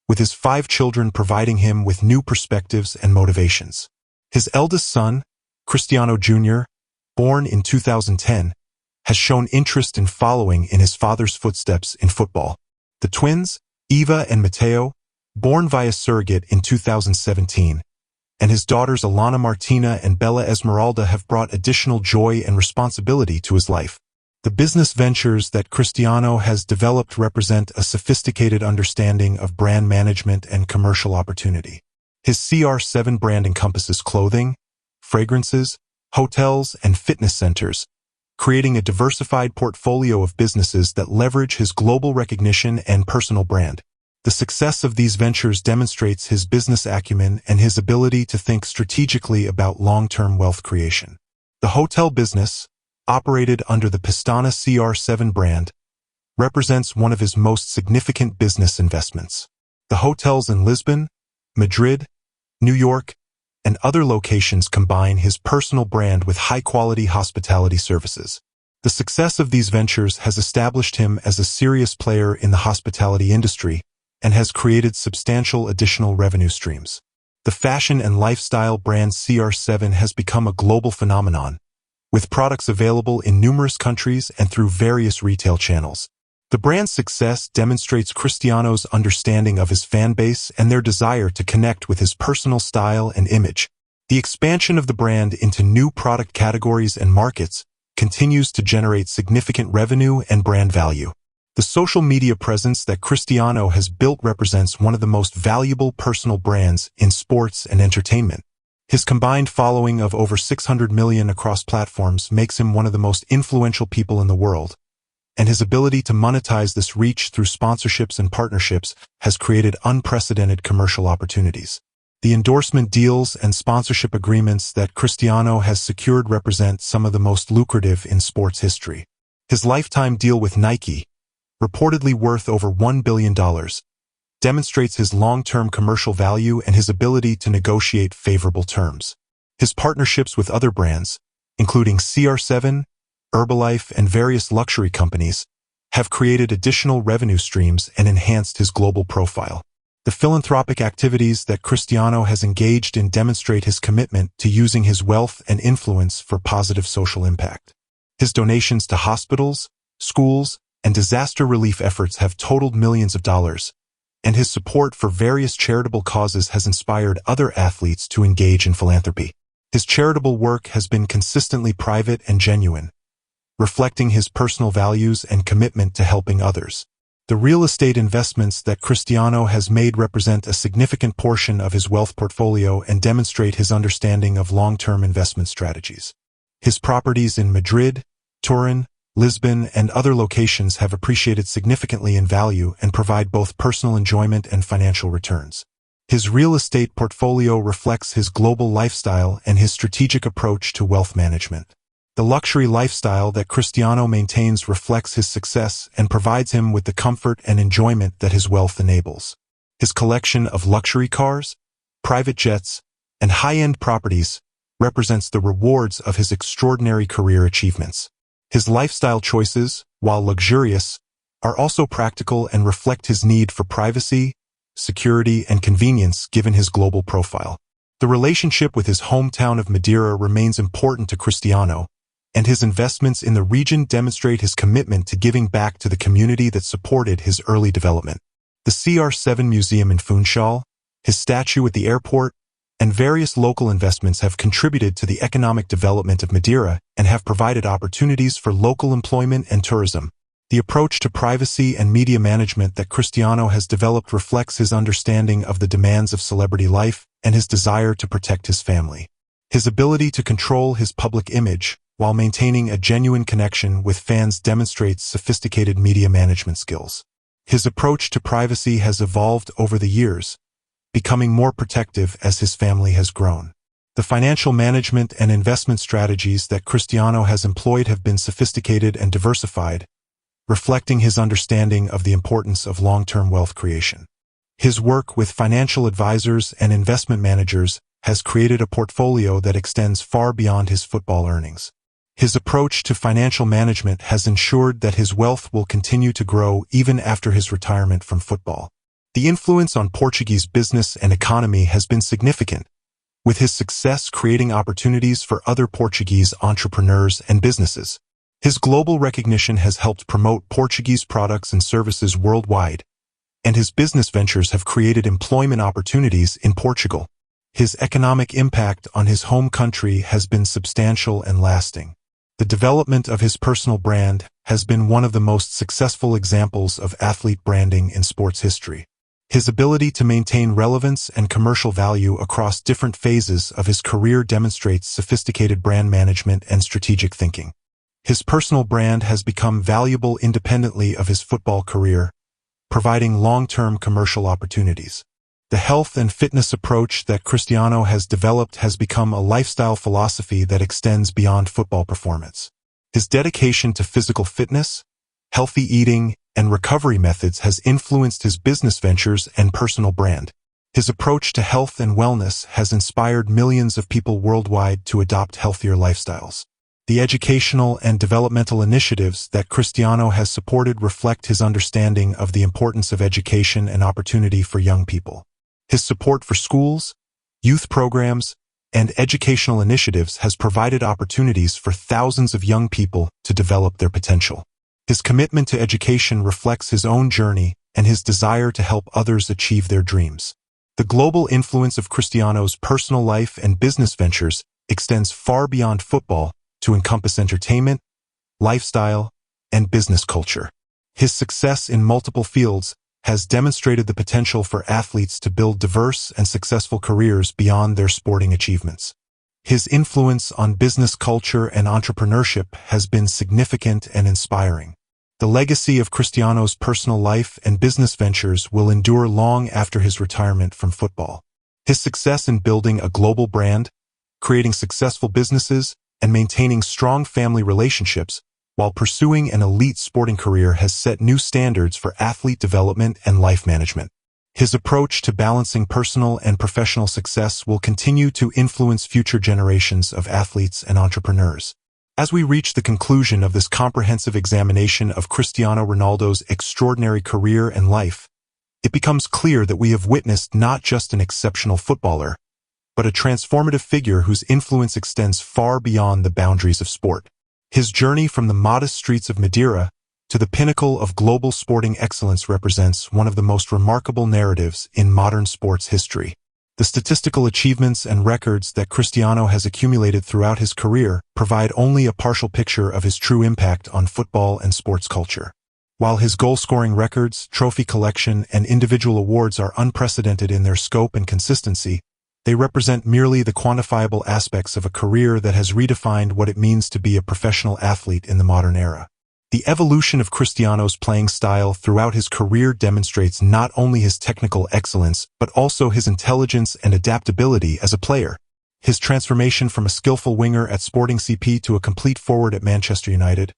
with his 5 children providing him with new perspectives and motivations. His eldest son, Cristiano Jr., born in 2010, has shown interest in following in his father's footsteps in football. The twins, Eva and Matteo, born via surrogate in 2017, and his daughters Alana Martina and Bella Esmeralda have brought additional joy and responsibility to his life. The business ventures that Cristiano has developed represent a sophisticated understanding of brand management and commercial opportunity. His CR7 brand encompasses clothing, fragrances, hotels, and fitness centers, creating a diversified portfolio of businesses that leverage his global recognition and personal brand. The success of these ventures demonstrates his business acumen and his ability to think strategically about long-term wealth creation. The hotel business, operated under the Pistana CR7 brand, represents one of his most significant business investments. The hotels in Lisbon, Madrid, New York, and other locations combine his personal brand with high-quality hospitality services. The success of these ventures has established him as a serious player in the hospitality industry and has created substantial additional revenue streams. The fashion and lifestyle brand CR7 has become a global phenomenon, with products available in numerous countries and through various retail channels. The brand's success demonstrates Cristiano's understanding of his fan base and their desire to connect with his personal style and image. The expansion of the brand into new product categories and markets continues to generate significant revenue and brand value. The social media presence that Cristiano has built represents one of the most valuable personal brands in sports and entertainment. His combined following of over 600 million across platforms makes him one of the most influential people in the world, and his ability to monetize this reach through sponsorships and partnerships has created unprecedented commercial opportunities. The endorsement deals and sponsorship agreements that Cristiano has secured represent some of the most lucrative in sports history. His lifetime deal with Nike, reportedly worth over $1 billion, demonstrates his long-term commercial value and his ability to negotiate favorable terms. His partnerships with other brands, including CR7, Herbalife, and various luxury companies, have created additional revenue streams and enhanced his global profile. The philanthropic activities that Cristiano has engaged in demonstrate his commitment to using his wealth and influence for positive social impact. His donations to hospitals, schools, and disaster relief efforts have totaled millions of dollars, and his support for various charitable causes has inspired other athletes to engage in philanthropy. His charitable work has been consistently private and genuine, reflecting his personal values and commitment to helping others. The real estate investments that Cristiano has made represent a significant portion of his wealth portfolio and demonstrate his understanding of long-term investment strategies. His properties in Madrid, Turin, Lisbon, and other locations have appreciated significantly in value and provide both personal enjoyment and financial returns. His real estate portfolio reflects his global lifestyle and his strategic approach to wealth management. The luxury lifestyle that Cristiano maintains reflects his success and provides him with the comfort and enjoyment that his wealth enables. His collection of luxury cars, private jets, and high-end properties represents the rewards of his extraordinary career achievements. His lifestyle choices, while luxurious, are also practical and reflect his need for privacy, security, and convenience given his global profile. The relationship with his hometown of Madeira remains important to Cristiano, and his investments in the region demonstrate his commitment to giving back to the community that supported his early development. The CR7 Museum in Funchal, his statue at the airport, and various local investments have contributed to the economic development of Madeira and have provided opportunities for local employment and tourism. The approach to privacy and media management that Cristiano has developed reflects his understanding of the demands of celebrity life and his desire to protect his family. His ability to control his public image while maintaining a genuine connection with fans demonstrates sophisticated media management skills. His approach to privacy has evolved over the years, becoming more protective as his family has grown. The financial management and investment strategies that Cristiano has employed have been sophisticated and diversified, reflecting his understanding of the importance of long-term wealth creation. His work with financial advisors and investment managers has created a portfolio that extends far beyond his football earnings. His approach to financial management has ensured that his wealth will continue to grow even after his retirement from football. The influence on Portuguese business and economy has been significant, with his success creating opportunities for other Portuguese entrepreneurs and businesses. His global recognition has helped promote Portuguese products and services worldwide, and his business ventures have created employment opportunities in Portugal. His economic impact on his home country has been substantial and lasting. The development of his personal brand has been one of the most successful examples of athlete branding in sports history. His ability to maintain relevance and commercial value across different phases of his career demonstrates sophisticated brand management and strategic thinking. His personal brand has become valuable independently of his football career, providing long-term commercial opportunities. The health and fitness approach that Cristiano has developed has become a lifestyle philosophy that extends beyond football performance. His dedication to physical fitness, healthy eating, and recovery methods has influenced his business ventures and personal brand. His approach to health and wellness has inspired millions of people worldwide to adopt healthier lifestyles. The educational and developmental initiatives that Cristiano has supported reflect his understanding of the importance of education and opportunity for young people. His support for schools, youth programs, and educational initiatives has provided opportunities for thousands of young people to develop their potential. His commitment to education reflects his own journey and his desire to help others achieve their dreams. The global influence of Cristiano's personal life and business ventures extends far beyond football to encompass entertainment, lifestyle, and business culture. His success in multiple fields has demonstrated the potential for athletes to build diverse and successful careers beyond their sporting achievements. His influence on business culture and entrepreneurship has been significant and inspiring. The legacy of Cristiano's personal life and business ventures will endure long after his retirement from football. His success in building a global brand, creating successful businesses, and maintaining strong family relationships while pursuing an elite sporting career has set new standards for athlete development and life management. His approach to balancing personal and professional success will continue to influence future generations of athletes and entrepreneurs. As we reach the conclusion of this comprehensive examination of Cristiano Ronaldo's extraordinary career and life, it becomes clear that we have witnessed not just an exceptional footballer, but a transformative figure whose influence extends far beyond the boundaries of sport. His journey from the modest streets of Madeira to the pinnacle of global sporting excellence represents one of the most remarkable narratives in modern sports history. The statistical achievements and records that Cristiano has accumulated throughout his career provide only a partial picture of his true impact on football and sports culture. While his goal-scoring records, trophy collection, and individual awards are unprecedented in their scope and consistency, they represent merely the quantifiable aspects of a career that has redefined what it means to be a professional athlete in the modern era. The evolution of Cristiano's playing style throughout his career demonstrates not only his technical excellence, but also his intelligence and adaptability as a player. His transformation from a skillful winger at Sporting CP to a complete forward at Manchester United,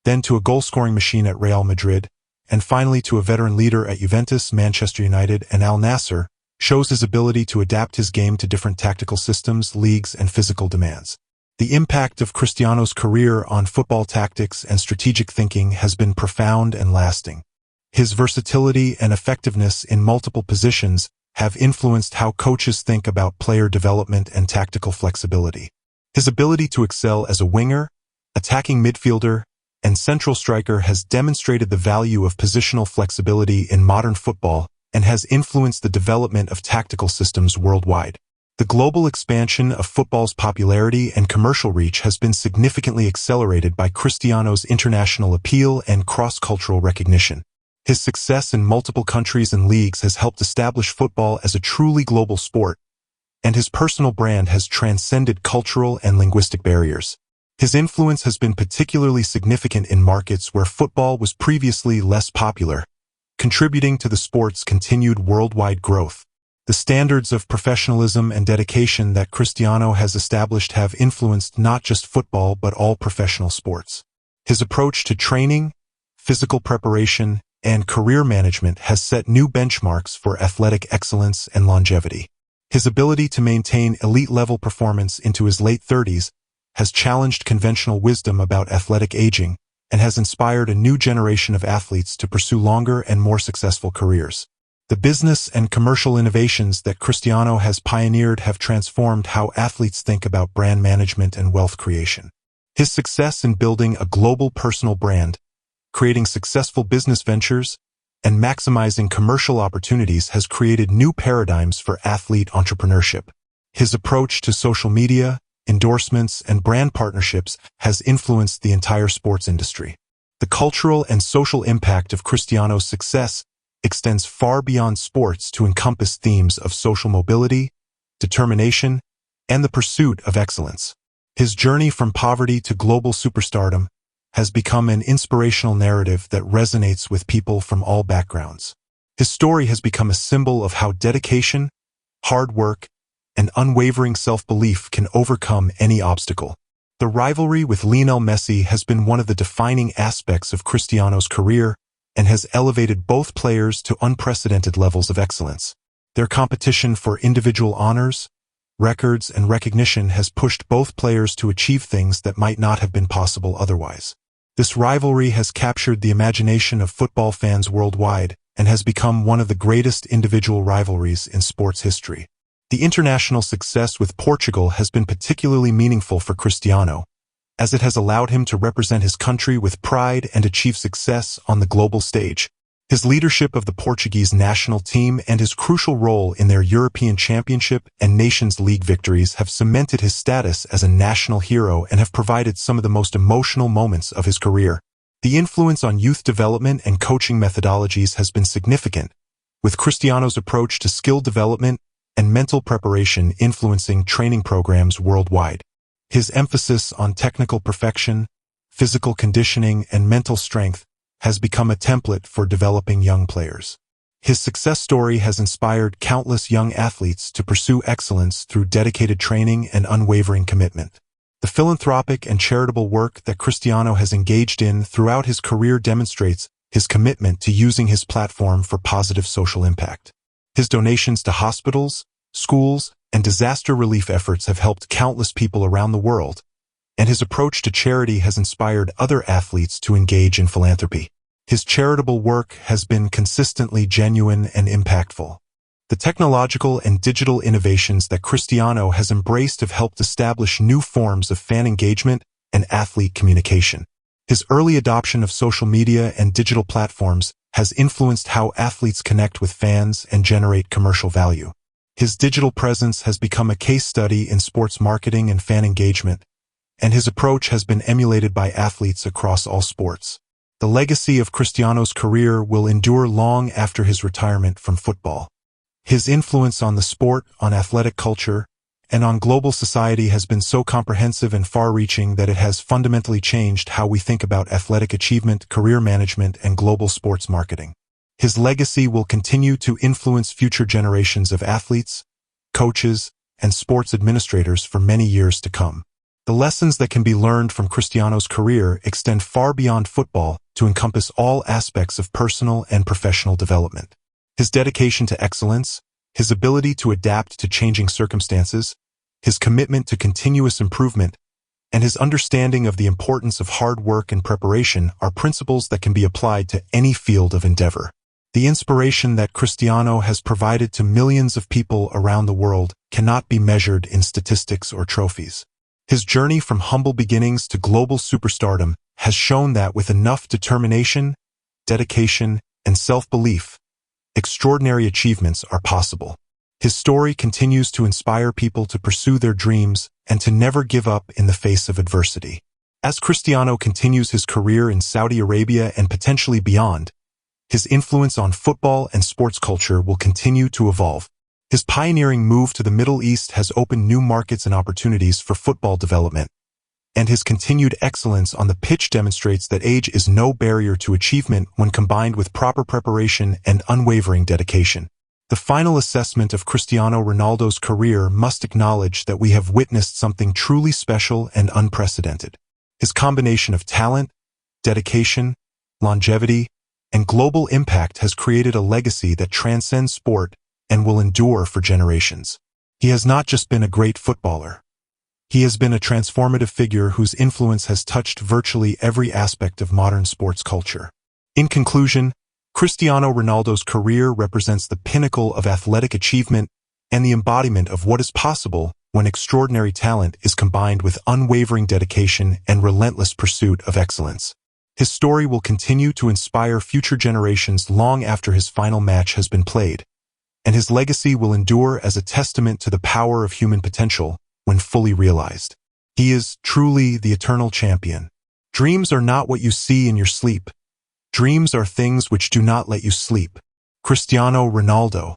then to a goal-scoring machine at Real Madrid, and finally to a veteran leader at Juventus, Manchester United, and Al Nassr, shows his ability to adapt his game to different tactical systems, leagues, and physical demands. The impact of Cristiano's career on football tactics and strategic thinking has been profound and lasting. His versatility and effectiveness in multiple positions have influenced how coaches think about player development and tactical flexibility. His ability to excel as a winger, attacking midfielder, and central striker has demonstrated the value of positional flexibility in modern football and has influenced the development of tactical systems worldwide. The global expansion of football's popularity and commercial reach has been significantly accelerated by Cristiano's international appeal and cross-cultural recognition. His success in multiple countries and leagues has helped establish football as a truly global sport, and his personal brand has transcended cultural and linguistic barriers. His influence has been particularly significant in markets where football was previously less popular, contributing to the sport's continued worldwide growth. The standards of professionalism and dedication that Cristiano has established have influenced not just football but all professional sports. His approach to training, physical preparation, and career management has set new benchmarks for athletic excellence and longevity. His ability to maintain elite-level performance into his late 30s has challenged conventional wisdom about athletic aging and has inspired a new generation of athletes to pursue longer and more successful careers. The business and commercial innovations that Cristiano has pioneered have transformed how athletes think about brand management and wealth creation. His success in building a global personal brand, creating successful business ventures, and maximizing commercial opportunities has created new paradigms for athlete entrepreneurship. His approach to social media, endorsements, and brand partnerships has influenced the entire sports industry. The cultural and social impact of Cristiano's success extends far beyond sports to encompass themes of social mobility, determination, and the pursuit of excellence. His journey from poverty to global superstardom has become an inspirational narrative that resonates with people from all backgrounds. His story has become a symbol of how dedication, hard work, and unwavering self-belief can overcome any obstacle. The rivalry with Lionel Messi has been one of the defining aspects of Cristiano's career and has elevated both players to unprecedented levels of excellence. Their competition for individual honors, records, and recognition has pushed both players to achieve things that might not have been possible otherwise. This rivalry has captured the imagination of football fans worldwide and has become one of the greatest individual rivalries in sports history. The international success with Portugal has been particularly meaningful for Cristiano, as it has allowed him to represent his country with pride and achieve success on the global stage. His leadership of the Portuguese national team and his crucial role in their European Championship and Nations League victories have cemented his status as a national hero and have provided some of the most emotional moments of his career. The influence on youth development and coaching methodologies has been significant, with Cristiano's approach to skill development and mental preparation influencing training programs worldwide. His emphasis on technical perfection, physical conditioning, and mental strength has become a template for developing young players. His success story has inspired countless young athletes to pursue excellence through dedicated training and unwavering commitment. The philanthropic and charitable work that Cristiano has engaged in throughout his career demonstrates his commitment to using his platform for positive social impact. His donations to hospitals, schools, and disaster relief efforts have helped countless people around the world, and his approach to charity has inspired other athletes to engage in philanthropy. His charitable work has been consistently genuine and impactful. The technological and digital innovations that Cristiano has embraced have helped establish new forms of fan engagement and athlete communication. His early adoption of social media and digital platforms has influenced how athletes connect with fans and generate commercial value. His digital presence has become a case study in sports marketing and fan engagement, and his approach has been emulated by athletes across all sports. The legacy of Cristiano's career will endure long after his retirement from football. His influence on the sport, on athletic culture, and on global society has been so comprehensive and far-reaching that it has fundamentally changed how we think about athletic achievement, career management, and global sports marketing. His legacy will continue to influence future generations of athletes, coaches, and sports administrators for many years to come. The lessons that can be learned from Cristiano's career extend far beyond football to encompass all aspects of personal and professional development. His dedication to excellence, his ability to adapt to changing circumstances, his commitment to continuous improvement, and his understanding of the importance of hard work and preparation are principles that can be applied to any field of endeavor. The inspiration that Cristiano has provided to millions of people around the world cannot be measured in statistics or trophies. His journey from humble beginnings to global superstardom has shown that with enough determination, dedication, and self-belief, extraordinary achievements are possible. His story continues to inspire people to pursue their dreams and to never give up in the face of adversity. As Cristiano continues his career in Saudi Arabia and potentially beyond, his influence on football and sports culture will continue to evolve. His pioneering move to the Middle East has opened new markets and opportunities for football development, and his continued excellence on the pitch demonstrates that age is no barrier to achievement when combined with proper preparation and unwavering dedication. The final assessment of Cristiano Ronaldo's career must acknowledge that we have witnessed something truly special and unprecedented. His combination of talent, dedication, longevity, and global impact has created a legacy that transcends sport and will endure for generations. He has not just been a great footballer. He has been a transformative figure whose influence has touched virtually every aspect of modern sports culture. In conclusion, Cristiano Ronaldo's career represents the pinnacle of athletic achievement and the embodiment of what is possible when extraordinary talent is combined with unwavering dedication and relentless pursuit of excellence. His story will continue to inspire future generations long after his final match has been played, and his legacy will endure as a testament to the power of human potential when fully realized. He is truly the eternal champion. Dreams are not what you see in your sleep. Dreams are things which do not let you sleep. Cristiano Ronaldo.